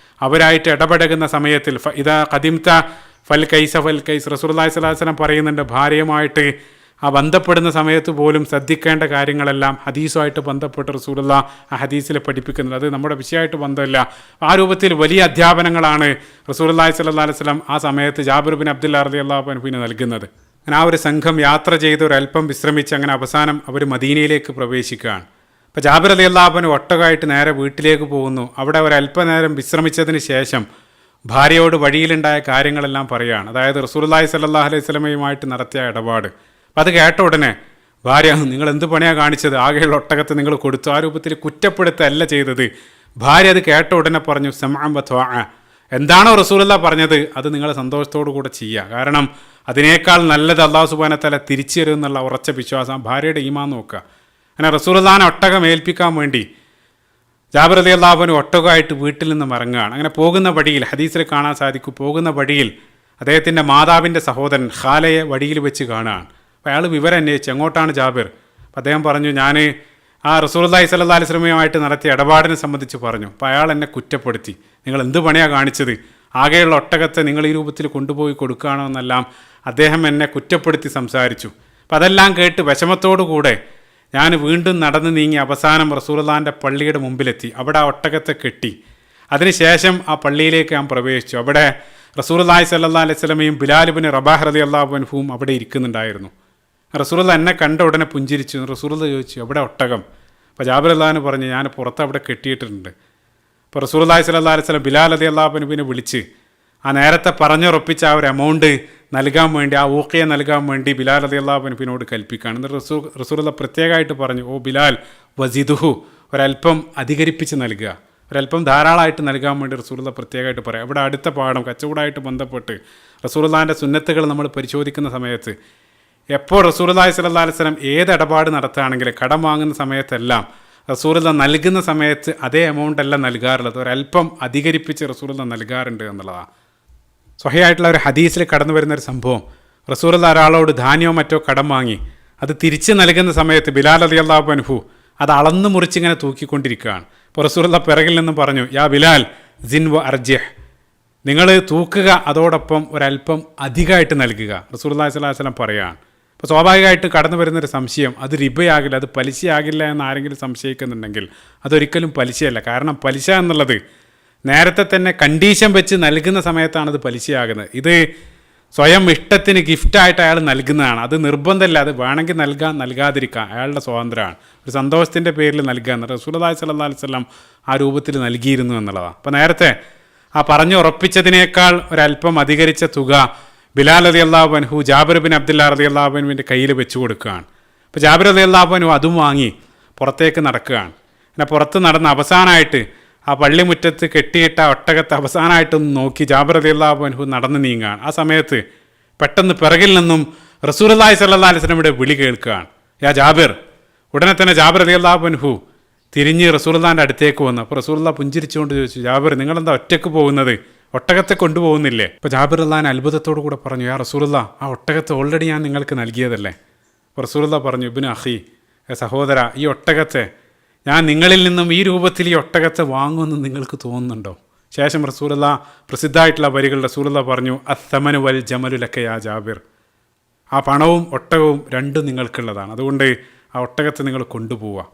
അവരായിട്ട് ഇടപെടുന്ന സമയത്തിൽ ഇതാ ഖദിംത ഫൽ കൈസ ഫൽ കൈസ്. റസൂലുള്ളാഹി സ്വല്ലല്ലാഹു അലൈഹി വസല്ലം പറയുന്നുണ്ട്, ഭാര്യയുമായിട്ട് ആ ബന്ധപ്പെടുന്ന സമയത്ത് പോലും ശ്രദ്ധിക്കേണ്ട കാര്യങ്ങളെല്ലാം ഹദീസുമായിട്ട് ബന്ധപ്പെട്ട് റസൂലുള്ളാഹി ആ ഹദീസിൽ പഠിപ്പിക്കുന്നത്. അത് നമ്മുടെ വിഷയമായിട്ട് ബന്ധമില്ല. ആ രൂപത്തിൽ വലിയ അധ്യാപനങ്ങളാണ് റസൂലുള്ളാഹി സ്വല്ലല്ലാഹു അലൈഹി വസല്ലം ആ സമയത്ത് ജാബിർ ബിൻ അബ്ദുല്ലാഹ് റളിയല്ലാഹു അൻഹുവിന് നൽകുന്നത്. അങ്ങനെ ആ ഒരു സംഘം യാത്ര ചെയ്ത് ഒരല്പം വിശ്രമിച്ച് അങ്ങനെ അവസാനം അവർ മദീനയിലേക്ക് പ്രവേശിക്കുകയാണ്. അപ്പോൾ ജാബിർ റളിയല്ലാഹു അൻഹു ഒട്ടകമായിട്ട് നേരെ വീട്ടിലേക്ക് പോകുന്നു. അവിടെ ഒരല്പനേരം വിശ്രമിച്ചതിന് ശേഷം ഭാര്യയോട് വഴിയിലുണ്ടായ കാര്യങ്ങളെല്ലാം പറയുകയാണ്. അതായത് റസൂലുള്ളാഹി സ്വല്ലല്ലാഹു അലൈഹി വസല്ലമയുമായിട്ട് നടത്തിയ ഇടപാട്. അപ്പോൾ അത് കേട്ട ഉടനെ ഭാര്യ, നിങ്ങൾ എന്ത് പണിയാണ് കാണിച്ചത്, ആകെയുള്ള ഒട്ടകത്തെ നിങ്ങൾ കൊടുത്തു, ആ രൂപത്തിൽ കുറ്റപ്പെടുത്തല്ല ചെയ്തത്. ഭാര്യ അത് കേട്ട ഉടനെ പറഞ്ഞു, സമഅൻ വ ത്വഅ, എന്താണോ റസൂലുള്ളാഹി പറഞ്ഞത് അത് നിങ്ങൾ സന്തോഷത്തോടു കൂടെ ചെയ്യുക. കാരണം അതിനേക്കാൾ നല്ലത് അല്ലാഹു സുബ്ഹാനഹു വ തആല തിരിച്ചു തരും എന്നുള്ള ഉറച്ച വിശ്വാസം ഭാര്യയുടെ ഈമാൻ നോക്കുക. അങ്ങനെ റസൂലുള്ളാഹിനെ ഒട്ടകം ഏൽപ്പിക്കാൻ വേണ്ടി ജാബിർ റളിയല്ലാഹു അൻഹു ഒട്ടകമായിട്ട് വീട്ടിൽ നിന്ന് ഇറങ്ങുകയാണ്. അങ്ങനെ പോകുന്ന വഴിയിൽ ഹദീസിൽ കാണാൻ സാധിക്കും, പോകുന്ന വഴിയിൽ അദ്ദേഹത്തിൻ്റെ മാതാവിൻ്റെ സഹോദരൻ ഖാലയെ വഴിയിൽ വെച്ച് കാണുകയാണ്. അപ്പോൾ അയാൾ വിവരം അന്വേഷിച്ചു, എങ്ങോട്ടാണ് ജാബിർ? അപ്പോൾ അദ്ദേഹം പറഞ്ഞു, ഞാൻ ആ റസൂലുള്ളാഹി സ്വല്ലല്ലാഹു അലൈഹി വസല്ലമയുമായിട്ട് നടത്തിയ ഇടപാടിനെ സംബന്ധിച്ച് പറഞ്ഞു. അപ്പോൾ അയാൾ എന്നെ കുറ്റപ്പെടുത്തി, നിങ്ങൾ എന്ത് പണിയാണ് കാണിച്ചത്, ആകെയുള്ള ഒട്ടകത്തെ നിങ്ങൾ ഈ രൂപത്തിൽ കൊണ്ടുപോയി കൊടുക്കുകയാണോ എന്നെല്ലാം അദ്ദേഹം എന്നെ കുറ്റപ്പെടുത്തി സംസാരിച്ചു. അപ്പോൾ അതെല്ലാം കേട്ട് വിഷമത്തോടു കൂടെ ഞാൻ വീണ്ടും നടന്ന് നീങ്ങി അവസാനം റസൂലുള്ളാഹിൻ്റെ പള്ളിയുടെ മുമ്പിലെത്തി. അവിടെ ആ ഒട്ടകത്തെ കെട്ടി. അതിനുശേഷം ആ പള്ളിയിലേക്ക് ഞാൻ പ്രവേശിച്ചു. അവിടെ റസൂലുള്ളാഹി സ്വല്ലല്ലാഹു അലൈഹി വസല്ലമയും ബിലാൽ ഇബ്നു റബാഹ് റളിയല്ലാഹു അൻഹുവും അവിടെ ഇരിക്കുന്നുണ്ടായിരുന്നു. റസൂലുള്ളാഹി എന്നെ കണ്ട ഉടനെ പുഞ്ചിരിച്ചു. റസൂലുള്ളാഹി ചോദിച്ചു, എവിടെ ഒട്ടകം? അപ്പോൾ ജാബിർ റളിയല്ലാഹു അൻഹു പറഞ്ഞു, ഞാൻ പുറത്ത് അവിടെ കെട്ടിയിട്ടുണ്ട്. അപ്പോൾ റസൂലുള്ളാഹി സ്വല്ലല്ലാഹു അലൈഹി വസല്ലം ബിലാൽ റളിയല്ലാഹു അൻഹുവിനെ വിളിച്ച് ആ നേരത്തെ പറഞ്ഞുറപ്പിച്ച ആ ഒരു എമൗണ്ട് നൽകാൻ വേണ്ടി, ആ ഊഖിയ നൽകാൻ വേണ്ടി ബിലാൽ റളിയല്ലാഹു അൻഹുവിനോട് കൽപ്പിക്കുകയാണ്. എന്നിട്ട് റസൂലുള്ളാഹി പ്രത്യേകമായിട്ട് പറഞ്ഞു, ഓ ബിലാൽ വസിദുഹു, ഒരല്പം അധികരിപ്പിച്ച് നൽകുക, ഒരല്പം ധാരാളമായിട്ട് നൽകാൻ വേണ്ടി റസൂലുള്ളാഹി പ്രത്യേകമായിട്ട് പറയാം. ഇവിടെ അടുത്ത പാഠം കച്ചവടമായിട്ട് ബന്ധപ്പെട്ട് റസൂലുള്ളാഹിൻ്റെ സുന്നത്തുകൾ നമ്മൾ പരിശോധിക്കുന്ന സമയത്ത് എപ്പോൾ റസൂലുള്ളാഹി സ്വല്ലല്ലാഹു അലൈഹി വസല്ലം ഏത് ഇടപാട് നടത്തുകയാണെങ്കിലും കടം വാങ്ങുന്ന സമയത്തെല്ലാം റസൂലുള്ളാഹി നൽകുന്ന സമയത്ത് അതേ എമൗണ്ട് അല്ല നൽകാറുള്ളത്, ഒരല്പം അധികരിപ്പിച്ച് റസൂലുള്ളാഹി നൽകാറുണ്ട് എന്നുള്ളതാണ്. സ്വഹീഹായിട്ടുള്ള ഒരു ഹദീസിൽ കടന്നു വരുന്നൊരു സംഭവം, റസൂലുള്ളാഹി ഒരാളോട് ധാന്യമോ മറ്റോ കടം വാങ്ങി അത് തിരിച്ച് നൽകുന്ന സമയത്ത് ബിലാൽ റളിയല്ലാഹു അൻഹു അത് അളന്ന് മുറിച്ചിങ്ങനെ തൂക്കിക്കൊണ്ടിരിക്കുകയാണ്. അപ്പോൾ റസൂലുള്ളാഹി പിറകിൽ നിന്നും പറഞ്ഞു, യാ ബിലാൽ സിൻ വ അർജിഹ്, നിങ്ങൾ തൂക്കുക, അതോടൊപ്പം ഒരല്പം അധികമായിട്ട് നൽകുക. റസൂലുള്ളാഹി സ്വല്ലല്ലാഹു അലൈഹി വസല്ലം പറയുകയാണ്. അപ്പോൾ സ്വാഭാവികമായിട്ട് കടന്നു വരുന്നൊരു സംശയം, അത് റിബയാകില്ല, അത് പലിശയാകില്ല എന്ന് ആരെങ്കിലും സംശയിക്കുന്നുണ്ടെങ്കിൽ അതൊരിക്കലും പലിശയല്ല. കാരണം പലിശ എന്നുള്ളത് നേരത്തെ തന്നെ കണ്ടീഷൻ വെച്ച് നൽകുന്ന സമയത്താണ് അത് പലിശയാകുന്നത്. ഇത് സ്വയം ഇഷ്ടത്തിന് ഗിഫ്റ്റായിട്ട് അയാൾ നൽകുന്നതാണ്. അത് നിർബന്ധമില്ല, അത് വേണമെങ്കിൽ നൽകാം, നൽകാതിരിക്കാം, അയാളുടെ സ്വാതന്ത്ര്യമാണ്. ഒരു സന്തോഷത്തിൻ്റെ പേരിൽ നൽകുക എന്ന് റസൂലുള്ളാഹി സ്വല്ലല്ലാഹു അലൈഹി വസല്ലം ആ രൂപത്തിൽ നൽകിയിരുന്നു എന്നുള്ളതാണ്. അപ്പോൾ നേരത്തെ ആ പറഞ്ഞുറപ്പിച്ചതിനേക്കാൾ ഒരല്പം അധികരിച്ച തുക ബിലാൽ റളിയല്ലാഹു അൻഹു ജാബിർ ബിൻ അബ്ദുല്ലാഹ് റളിയല്ലാഹു അൻഹുവിൻ്റെ കയ്യിൽ വെച്ച് കൊടുക്കുകയാണ്. അപ്പോൾ ജാബിർ റളിയല്ലാഹു അൻഹു അതും വാങ്ങി പുറത്തേക്ക് നടക്കുകയാണ്. അങ്ങനെ പുറത്ത് നടന്ന് അവസാനമായിട്ട് ആ പള്ളിമുറ്റത്ത് കെട്ടിയിട്ട ഒട്ടകത്തെ അവസാനമായിട്ടൊന്ന് നോക്കി ജാബിർ റളിയല്ലാഹു അൻഹു നടന്ന് നീങ്ങുകയാണ്. ആ സമയത്ത് പെട്ടെന്ന് പിറകിൽ നിന്നും റസൂലുള്ളാഹി സ്വല്ലല്ലാഹു അലൈഹി വസല്ലമയുടെ വിളി കേൾക്കുകയാണ്, യാ ജാബിർ. ഉടനെ തന്നെ ജാബിർ റളിയല്ലാഹു അൻഹു തിരിഞ്ഞ് റസൂലുള്ളാഹിൻ്റെ അടുത്തേക്ക് വന്നു. അപ്പോൾ റസൂലുള്ളാഹി പുഞ്ചിരിച്ചുകൊണ്ട് ചോദിച്ചു, ജാബിർ നിങ്ങളെന്താ ഒറ്റയ്ക്ക് പോകുന്നത്, ഒട്ടകത്തെ കൊണ്ടുപോകുന്നില്ലേ? അപ്പോൾ ജാബിർ റളിയല്ലാഹു അൻഹു അത്ഭുതത്തോടു കൂടെ പറഞ്ഞു, യാ റസൂലുള്ളാഹി, ആ ഒട്ടകത്തെ ഓൾറെഡി ഞാൻ നിങ്ങൾക്ക് നൽകിയതല്ലേ. അപ്പോൾ റസൂലുള്ളാഹി പറഞ്ഞു, ഇബ്നു അഖി, സഹോദര, ഈ ഒട്ടകത്തെ ഞാൻ നിങ്ങളിൽ നിന്നും ഈ രൂപത്തിൽ ഈ ഒട്ടകത്തെ വാങ്ങുമെന്ന് നിങ്ങൾക്ക് തോന്നുന്നുണ്ടോ? ശേഷം റസൂലുള്ള പ്രസിദ്ധമായിട്ടുള്ള വരികൾ റസൂലുള്ള പറഞ്ഞു, അസ്സമനു വൽ ജമലു ലക യാ ജാബിർ. ആ പണവും ഒട്ടകവും രണ്ടും നിങ്ങൾക്കുള്ളതാണ്, അതുകൊണ്ട് ആ ഒട്ടകത്തെ നിങ്ങൾ കൊണ്ടുപോവുക.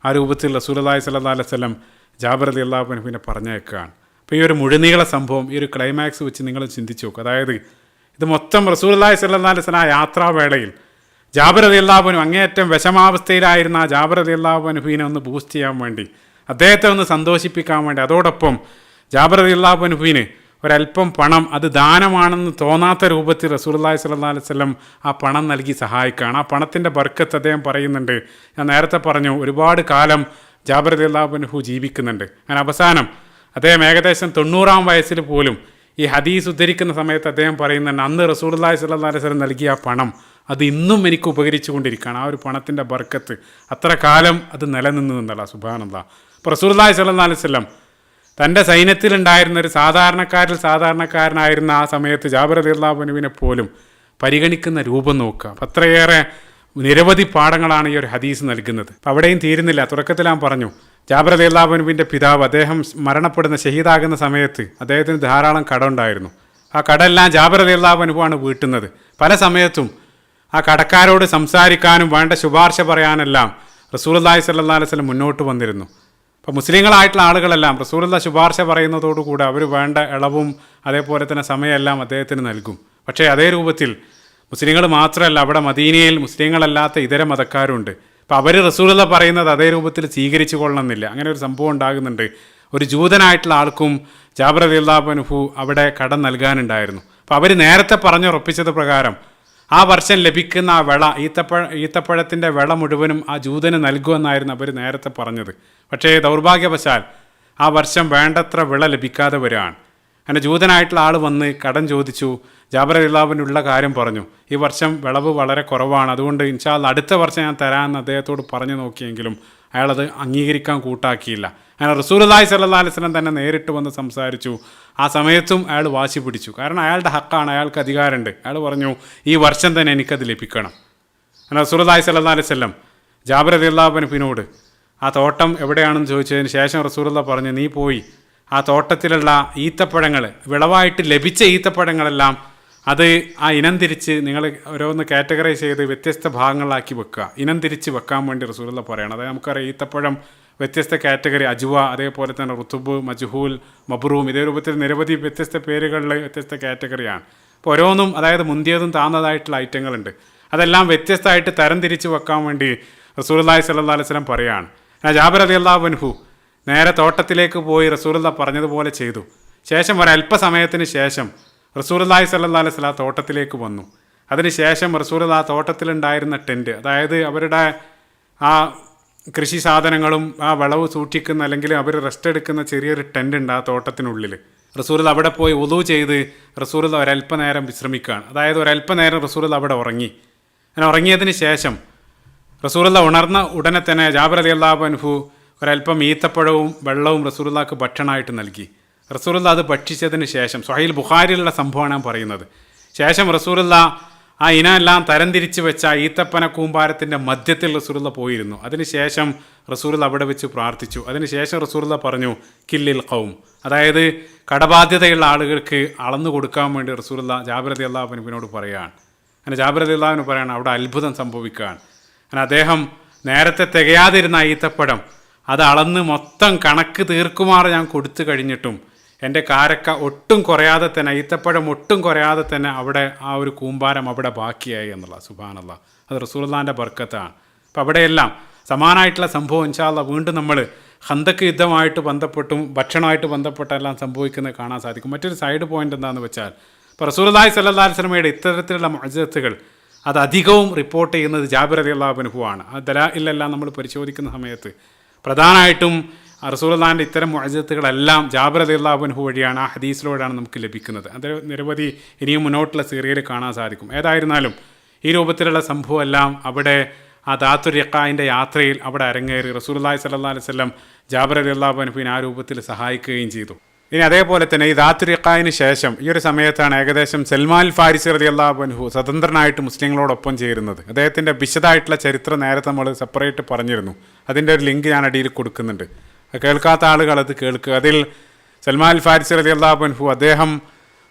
ആ രൂപത്തിൽ റസൂലുള്ളാഹി സ്വല്ലല്ലാഹു അലൈഹി വസല്ലം ജാബിർ റളിയല്ലാഹു അൻഹുവിനെ പറഞ്ഞേക്കുകയാണ്. അപ്പോൾ ഈ ഒരു മുഴുനീള സംഭവം, ഈ ഒരു ക്ലൈമാക്സ് വെച്ച് നിങ്ങൾ ചിന്തിച്ച് നോക്കുക. അതായത് ഇത് മൊത്തം റസൂലുള്ളാഹി സ്വല്ലല്ലാഹു അലൈഹി വസല്ലം ആ യാത്രാവേളയിൽ ജാബിർ റളിയല്ലാഹു അൻഹു അങ്ങേയറ്റം വിഷമാവസ്ഥയിലായിരുന്ന ആ ജാബിർ റളിയല്ലാഹു അൻഹുവിനെ ഒന്ന് ബൂസ്റ്റ് ചെയ്യാൻ വേണ്ടി, അദ്ദേഹത്തെ ഒന്ന് സന്തോഷിപ്പിക്കാൻ വേണ്ടി, അതോടൊപ്പം ജാബിർ റളിയല്ലാഹു അൻഹുവിന് ഒരല്പം പണം അത് ദാനമാണെന്ന് തോന്നാത്ത രൂപത്തിൽ റസൂലുള്ളാഹി സ്വല്ലല്ലാഹു അലൈഹി വസല്ലം ആ പണം നൽകി സഹായിക്കുകയാണ്. ആ പണത്തിൻ്റെ ബർക്കത്ത് അദ്ദേഹം പറയുന്നുണ്ട്. ഞാൻ നേരത്തെ പറഞ്ഞു, ഒരുപാട് കാലം ജാബിർ റളിയല്ലാഹു അൻഹു ജീവിക്കുന്നുണ്ട്. അങ്ങനെ അവസാനം അദ്ദേഹം ഏകദേശം 90-ാം വയസ്സിൽ പോലും ഈ ഹദീസ് ഉദ്ധരിക്കുന്ന സമയത്ത് അദ്ദേഹം പറയുന്നുണ്ട്, അന്ന് റസൂലുള്ളാഹി സ്വല്ലല്ലാഹു അലൈഹി വസല്ലം നൽകിയ ആ പണം അത് ഇന്നും എനിക്ക് ഉപകരിച്ചു കൊണ്ടിരിക്കുകയാണ്. ആ ഒരു പണത്തിൻ്റെ ബർക്കത്ത് അത്ര കാലം അത് നിലനിന്നു എന്നല്ല. സുബ്ഹാനല്ലാഹ്. അപ്പോൾ റസൂലുള്ളാഹി സ്വല്ലല്ലാഹു അലൈഹി വസല്ലം തൻ്റെ സൈന്യത്തിലുണ്ടായിരുന്ന ഒരു സാധാരണക്കാരനായിരുന്ന ആ സമയത്ത് ജാബിർ റളിയല്ലാഹു അൻഹുവിനെ പോലും പരിഗണിക്കുന്ന രൂപം നോക്കുക. അപ്പം അത്രയേറെ നിരവധി പാഠങ്ങളാണ് ഈ ഒരു ഹദീസ് നൽകുന്നത്. അപ്പം അവിടെയും തീരുന്നില്ല. തുടക്കത്തിൽ ഞാൻ പറഞ്ഞു, ജാബിർ റളിയല്ലാഹു അൻഹുവിൻ്റെ പിതാവ് അദ്ദേഹം മരണപ്പെടുന്ന ഷഹീദാകുന്ന സമയത്ത് അദ്ദേഹത്തിന് ധാരാളം കടമുണ്ടായിരുന്നു. ആ കടമെല്ലാം ജാബിർ റളിയല്ലാഹു അൻഹുവാണ് വീട്ടുന്നത്. പല സമയത്തും ആ കടക്കാരോട് സംസാരിക്കാനും വേണ്ട ശുപാർശ പറയാനെല്ലാം റസൂലുള്ളാഹി സ്വല്ലല്ലാഹു അലൈഹി വസല്ലം മുന്നോട്ട് വന്നിരുന്നു. അപ്പോൾ മുസ്ലിങ്ങളായിട്ടുള്ള ആളുകളെല്ലാം റസൂലുള്ള ശുപാർശ പറയുന്നതോടുകൂടി അവർ വേണ്ട ഇളവും അതേപോലെ തന്നെ സമയമെല്ലാം അദ്ദേഹത്തിന് നൽകും. പക്ഷേ അതേ രൂപത്തിൽ മുസ്ലിങ്ങൾ മാത്രമല്ല, അവിടെ മദീനയിൽ മുസ്ലിങ്ങളല്ലാത്ത ഇതര മതക്കാരുണ്ട്. അപ്പോൾ അവർ റസൂലുള്ള പറയുന്നത് അതേ രൂപത്തിൽ സ്വീകരിച്ചു കൊള്ളണമെന്നില്ല. അങ്ങനെ ഒരു സംഭവം ഉണ്ടാകുന്നുണ്ട്. ഒരു ജൂതനായിട്ടുള്ള ആൾക്കും ജാബിർ റളിയല്ലാഹു അൻഹു അവിടെ കടം നൽകാനുണ്ടായിരുന്നു. അപ്പോൾ അവർ നേരത്തെ പറഞ്ഞുറപ്പിച്ചത് പ്രകാരം ആ വർഷം ലഭിക്കുന്ന ആ വിള, ഈത്തപ്പഴത്തിൻ്റെ വിള മുഴുവനും ആ ജൂതന് നൽകുമെന്നായിരുന്നു അവർ നേരത്തെ പറഞ്ഞത്. പക്ഷേ ദൗർഭാഗ്യവശാൽ ആ വർഷം വേണ്ടത്ര വിള ലഭിക്കാതെ വരികയാണ്. അങ്ങനെ ജൂതനായിട്ടുള്ള ആൾ വന്ന് കടം ചോദിച്ചു. ജാബിർ റളിയല്ലാഹു അൻഹുവിനുള്ള കാര്യം പറഞ്ഞു, ഈ വർഷം വിളവ് വളരെ കുറവാണ്, അതുകൊണ്ട് ഇൻഷാ അല്ലാഹ് അടുത്ത വർഷം ഞാൻ തരാമെന്ന് അദ്ദേഹത്തോട് പറഞ്ഞു നോക്കിയെങ്കിലും അയാളത് അംഗീകരിക്കാൻ കൂട്ടാക്കിയില്ല. അങ്ങനെ റസൂലുള്ളാഹി സ്വല്ലല്ലാഹു അലൈഹി വസല്ലം തന്നെ നേരിട്ട് വന്ന് സംസാരിച്ചു. ആ സമയത്തും അയാൾ വാശി പിടിച്ചു. കാരണം അയാളുടെ ഹക്കാണ്, അയാൾക്ക് അധികാരമുണ്ട്. അയാൾ പറഞ്ഞു, ഈ വർഷം തന്നെ എനിക്കത് ലഭിക്കണം. അങ്ങനെ റസൂലുള്ളാഹി സ്വല്ലല്ലാഹു അലൈഹി വസല്ലം ജാബിർ റളിയല്ലാഹു അൻഹുവിനോട് ആ തോട്ടം എവിടെയാണെന്ന് ചോദിച്ചതിന് ശേഷം റസൂലുള്ള പറഞ്ഞു, നീ പോയി ആ തോട്ടത്തിലുള്ള ഈത്തപ്പഴങ്ങൾ, വിളവായിട്ട് ലഭിച്ച ഈത്തപ്പഴങ്ങളെല്ലാം അത് ആ ഇനം തിരിച്ച് നിങ്ങൾ ഓരോന്ന് കാറ്റഗറൈസ് ചെയ്ത് വ്യത്യസ്ത ഭാഗങ്ങളാക്കി വെക്കുക. ഇനം തിരിച്ച് വെക്കാൻ വേണ്ടി റസൂലുള്ള പറയണം. അതായത് നമുക്കറിയാം ഈത്തപ്പഴം വ്യത്യസ്ത കാറ്റഗറി, അജുവ, അതേപോലെ തന്നെ റുത്തുബ്, മജ്ഹൂൽ, മബ്റൂം, ഇതേ രൂപത്തിൽ നിരവധി വ്യത്യസ്ത പേരുകളിൽ വ്യത്യസ്ത കാറ്റഗറിയാണ്. അപ്പോൾ ഓരോന്നും അതായത് മുന്തിയതും താന്നതായിട്ടുള്ള ഐറ്റങ്ങളുണ്ട്. അതെല്ലാം വ്യത്യസ്തമായിട്ട് തരം തിരിച്ച് വെക്കാൻ വേണ്ടി റസൂലുള്ളാഹി സ്വല്ലല്ലാഹു അലൈഹി വസല്ലം പറയുകയാണ്. ജാബിർ റളിയല്ലാഹു അൻഹു നേരെ തോട്ടത്തിലേക്ക് പോയി റസൂലുള്ള പറഞ്ഞതുപോലെ ചെയ്തു. ശേഷം ഒരല്പസമയത്തിന് ശേഷം റസൂലുള്ളാഹി സ്വല്ലല്ലാഹു അലൈഹി വസല്ലം തോട്ടത്തിലേക്ക് വന്നു. അതിനുശേഷം റസൂലുള്ള ആ തോട്ടത്തിലുണ്ടായിരുന്ന ടെൻറ്റ്, അതായത് അവരുടെ ആ കൃഷി സാധനങ്ങളും ആ വിളവ് സൂക്ഷിക്കുന്ന അല്ലെങ്കിൽ അവർ റെസ്റ്റ് എടുക്കുന്ന ചെറിയൊരു ടെൻ്റ് ഉണ്ട് ആ തോട്ടത്തിനുള്ളിൽ. റസൂലുള്ള അവിടെ പോയി വുളു ചെയ്ത് റസൂലുള്ള ഒരല്പനേരം വിശ്രമിക്കുകയാണ്. അതായത് ഒരല്പനേരം റസൂലുള്ള അവിടെ ഉറങ്ങി. അങ്ങനെ ഉറങ്ങിയതിന് ശേഷം റസൂലുള്ള ഉണർന്ന ഉടനെ തന്നെ ജാബിർ റളിയല്ലാഹു അൻഹു ഒരല്പം ഈത്തപ്പഴവും വെള്ളവും റസൂലുള്ളാഹിക്ക് ഭക്ഷണമായിട്ട് നൽകി. റസൂലുള്ള അത് ഭക്ഷിച്ചതിന് ശേഷം, സ്വഹീൽ ബുഖാരിയിലുള്ള സംഭവമാണ് ഞാൻ പറയുന്നത്, ശേഷം റസൂലുള്ള ആ ഇനമെല്ലാം തരംതിരിച്ച് വെച്ച ഈത്തപ്പന കൂമ്പാരത്തിൻ്റെ മധ്യത്തിൽ റസൂലുള്ള പോയിരുന്നു. അതിനുശേഷം റസൂലുള്ള അവിടെ വെച്ച് പ്രാർത്ഥിച്ചു. അതിനുശേഷം റസൂലുള്ള പറഞ്ഞു, കില്ലിൽ ഖൗം, അതായത് കടബാധ്യതയുള്ള ആളുകൾക്ക് അളന്നു കൊടുക്കാൻ വേണ്ടി റസൂലുള്ള ജാബിർ റളിയല്ലാഹു അൻഹുവിനോട് പറയുകയാണ്. അങ്ങനെ ജാബിർ റളിയല്ലാഹു അൻഹു പറയുകയാണ്, അവിടെ അത്ഭുതം സംഭവിക്കുകയാണ്. അങ്ങനെ അദ്ദേഹം നേരത്തെ തികയാതിരുന്ന ഈത്തപ്പഴം അത് അളന്ന് മൊത്തം കണക്ക് തീർക്കുമാർ ഞാൻ കൊടുത്തു കഴിഞ്ഞിട്ടും എൻ്റെ കാരക്ക ഒട്ടും കുറയാതെ തന്നെ, ഈത്തപ്പഴം ഒട്ടും കുറയാതെ തന്നെ അവിടെ ആ ഒരു കൂമ്പാരം അവിടെ ബാക്കിയായി എന്നുള്ള. സുബ്ഹാനല്ലാഹ്, അത് റസൂലുള്ളാഹിൻ്റെ ബർക്കത്താണ്. അപ്പോൾ അവിടെയെല്ലാം സമാനമായിട്ടുള്ള സംഭവം ഇൻഷാ അല്ലാഹ് വീണ്ടും നമ്മൾ ഖന്തക്ക് യുദ്ധമായിട്ട് ബന്ധപ്പെട്ടും ഭക്ഷണമായിട്ട് ബന്ധപ്പെട്ടെല്ലാം സംഭവിക്കുന്നത് കാണാൻ സാധിക്കും. മറ്റൊരു സൈഡ് പോയിന്റ് എന്താണെന്ന് വെച്ചാൽ, ഇപ്പോൾ റസൂലുള്ളാഹി സ്വല്ലല്ലാഹു അലൈഹി വസല്ലമയുടെ ഇത്തരത്തിലുള്ള മുഅ്ജിസത്തുകൾ അത് അധികവും റിപ്പോർട്ട് ചെയ്യുന്നത് ജാബിർ റളിയല്ലാഹു അൻഹു ആണ്. ആ ദലായിലെല്ലാം നമ്മൾ പരിശോധിക്കുന്ന സമയത്ത് പ്രധാനമായിട്ടും റസൂലുള്ളാഹിൻ്റെ ഇത്തരം മുഅ്ജിസത്തുകളെല്ലാം ജാബിർ റളിയല്ലാഹു അൻഹു വഴിയാണ്, ആ ഹദീസിലൂടെയാണ് നമുക്ക് ലഭിക്കുന്നത്. അത് നിരവധി ഇനിയും മുന്നോട്ടുള്ള സീറിയയിൽ കാണാൻ സാധിക്കും. ഏതായിരുന്നാലും ഈ രൂപത്തിലുള്ള സംഭവമെല്ലാം അവിടെ ആ ദാത്തുർ റിഖാഇൻ്റെ യാത്രയിൽ അവിടെ അരങ്ങേറി റസൂലുള്ളാഹി സ്വല്ലല്ലാഹു അലൈഹി വസല്ലം ജാബിർ റളിയല്ലാഹു അൻഹുവിനെ ആ രൂപത്തിൽ സഹായിക്കുകയും ചെയ്തു. ഇനി അതേപോലെ തന്നെ ഈ ദാത്തുർ റിഖാഇന് ശേഷം ഈ ഒരു സമയത്താണ് ഏകദേശം സൽമാൻ ഫാരിസി റളിയല്ലാഹു അൻഹു സ്വതന്ത്രനായിട്ട് മുസ്ലിങ്ങളോടൊപ്പം ചേരുന്നത്. അദ്ദേഹത്തിൻ്റെ വിശദമായിട്ടുള്ള ചരിത്രം നേരത്തെ നമ്മൾ സെപ്പറേറ്റ് പറഞ്ഞിരുന്നു. അതിൻ്റെ ഒരു ലിങ്ക് ഞാൻ അടിയിൽ കൊടുക്കുന്നുണ്ട്. കേൾക്കാത്ത ആളുകൾ അത് കേൾക്കുക. അതിൽ സൽമാൻ അൽ ഫാരിസി റളിയല്ലാഹു അൻഹു അദ്ദേഹം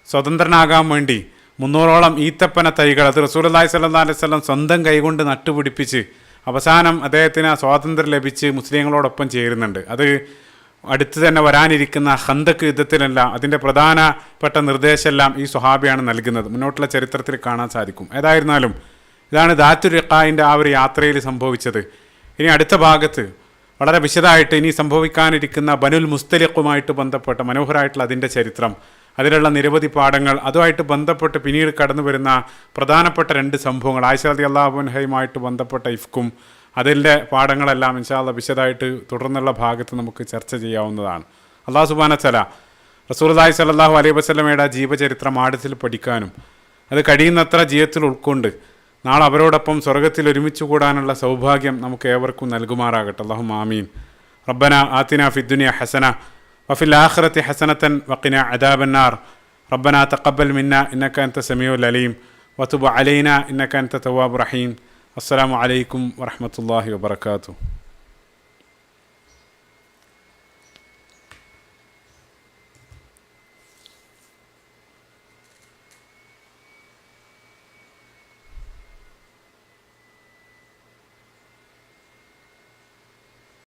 സ്വതന്ത്രനാകാൻ വേണ്ടി 300ഓളം ഈത്തപ്പന തൈകൾ അത് റസൂലുള്ളാഹി സ്വല്ലല്ലാഹു അലൈഹി വസല്ലം സ്വന്തം കൈകൊണ്ട് നട്ടുപിടിപ്പിച്ച് അവസാനം അദ്ദേഹത്തിന് സ്വാതന്ത്ര്യം ലഭിച്ച് മുസ്ലിങ്ങളോടൊപ്പം ചേരുന്നുണ്ട്. അത് അടുത്ത് തന്നെ വരാനിരിക്കുന്ന ഖന്തക്ക് യുദ്ധത്തിലെല്ലാം അതിൻ്റെ പ്രധാനപ്പെട്ട നിർദ്ദേശമെല്ലാം ഈ സ്വഹാബിയാണ് നൽകുന്നത്. മുന്നോട്ടുള്ള ചരിത്രത്തിൽ കാണാൻ സാധിക്കും. ഏതായിരുന്നാലും ഇതാണ് ദാത്തുർ റിഖായിൻ്റെ ആ ഒരു യാത്രയിൽ സംഭവിച്ചത്. ഇനി അടുത്ത ഭാഗത്ത് വളരെ വിശദമായിട്ട് ഇനി സംഭവിക്കാനിരിക്കുന്ന ബനുൽ മുസ്തലിഖുമായിട്ട് ബന്ധപ്പെട്ട മനോഹരമായിട്ടുള്ള അതിൻ്റെ ചരിത്രം, അതിലുള്ള നിരവധി പാഠങ്ങൾ, അതുമായിട്ട് ബന്ധപ്പെട്ട് പിന്നീട് കടന്നു വരുന്ന പ്രധാനപ്പെട്ട 2 സംഭവങ്ങൾ, ആയിഷ റളിയല്ലാഹു അൻഹയുമായിട്ട് ബന്ധപ്പെട്ട ഇഫ്ക്കും അതിൻ്റെ പാഠങ്ങളെല്ലാം ഇൻഷാ അല്ലാഹ് വിശദമായിട്ട് തുടർന്നുള്ള ഭാഗത്ത് നമുക്ക് ചർച്ച ചെയ്യാവുന്നതാണ്. അല്ലാഹു സുബ്ഹാനഹു വ തആല റസൂലുള്ളാഹി സ്വല്ലല്ലാഹു അലൈഹി വസല്ലമയുടെ ജീവചരിത്രം ആഴത്തിൽ പഠിക്കാനും അത് കഴിയുന്നത്ര ജീവിതത്തിൽ ഉൾക്കൊണ്ട് നാളെ അവരോടൊപ്പം സ്വർഗ്ഗത്തിൽ ഒരുമിച്ച് കൂടാനുള്ള സൗഭാഗ്യം നമുക്ക് ഏവർക്കും നൽകുമാറാകട്ടെ. അല്ലാഹുമ്മ ആമീൻ. റബ്ബന ആതിനാ ഫിദ്ദുനിയ ഹസന വഫിൽ ആഖിറതി ഹസനതൻ വഖിനാ അദാബന്നാർ. റബ്ബന തഖബ്ബൽ മിന്നാ ഇന്നക അൻത സമീഉൽ അലീം വതുബ് അലൈനാ ഇന്നക അൻത തവ്വാബുർ റഹീം. അസ്സലാമു അലൈക്കും വറഹ്മത്തുള്ളാഹി വബറകാതുഹു.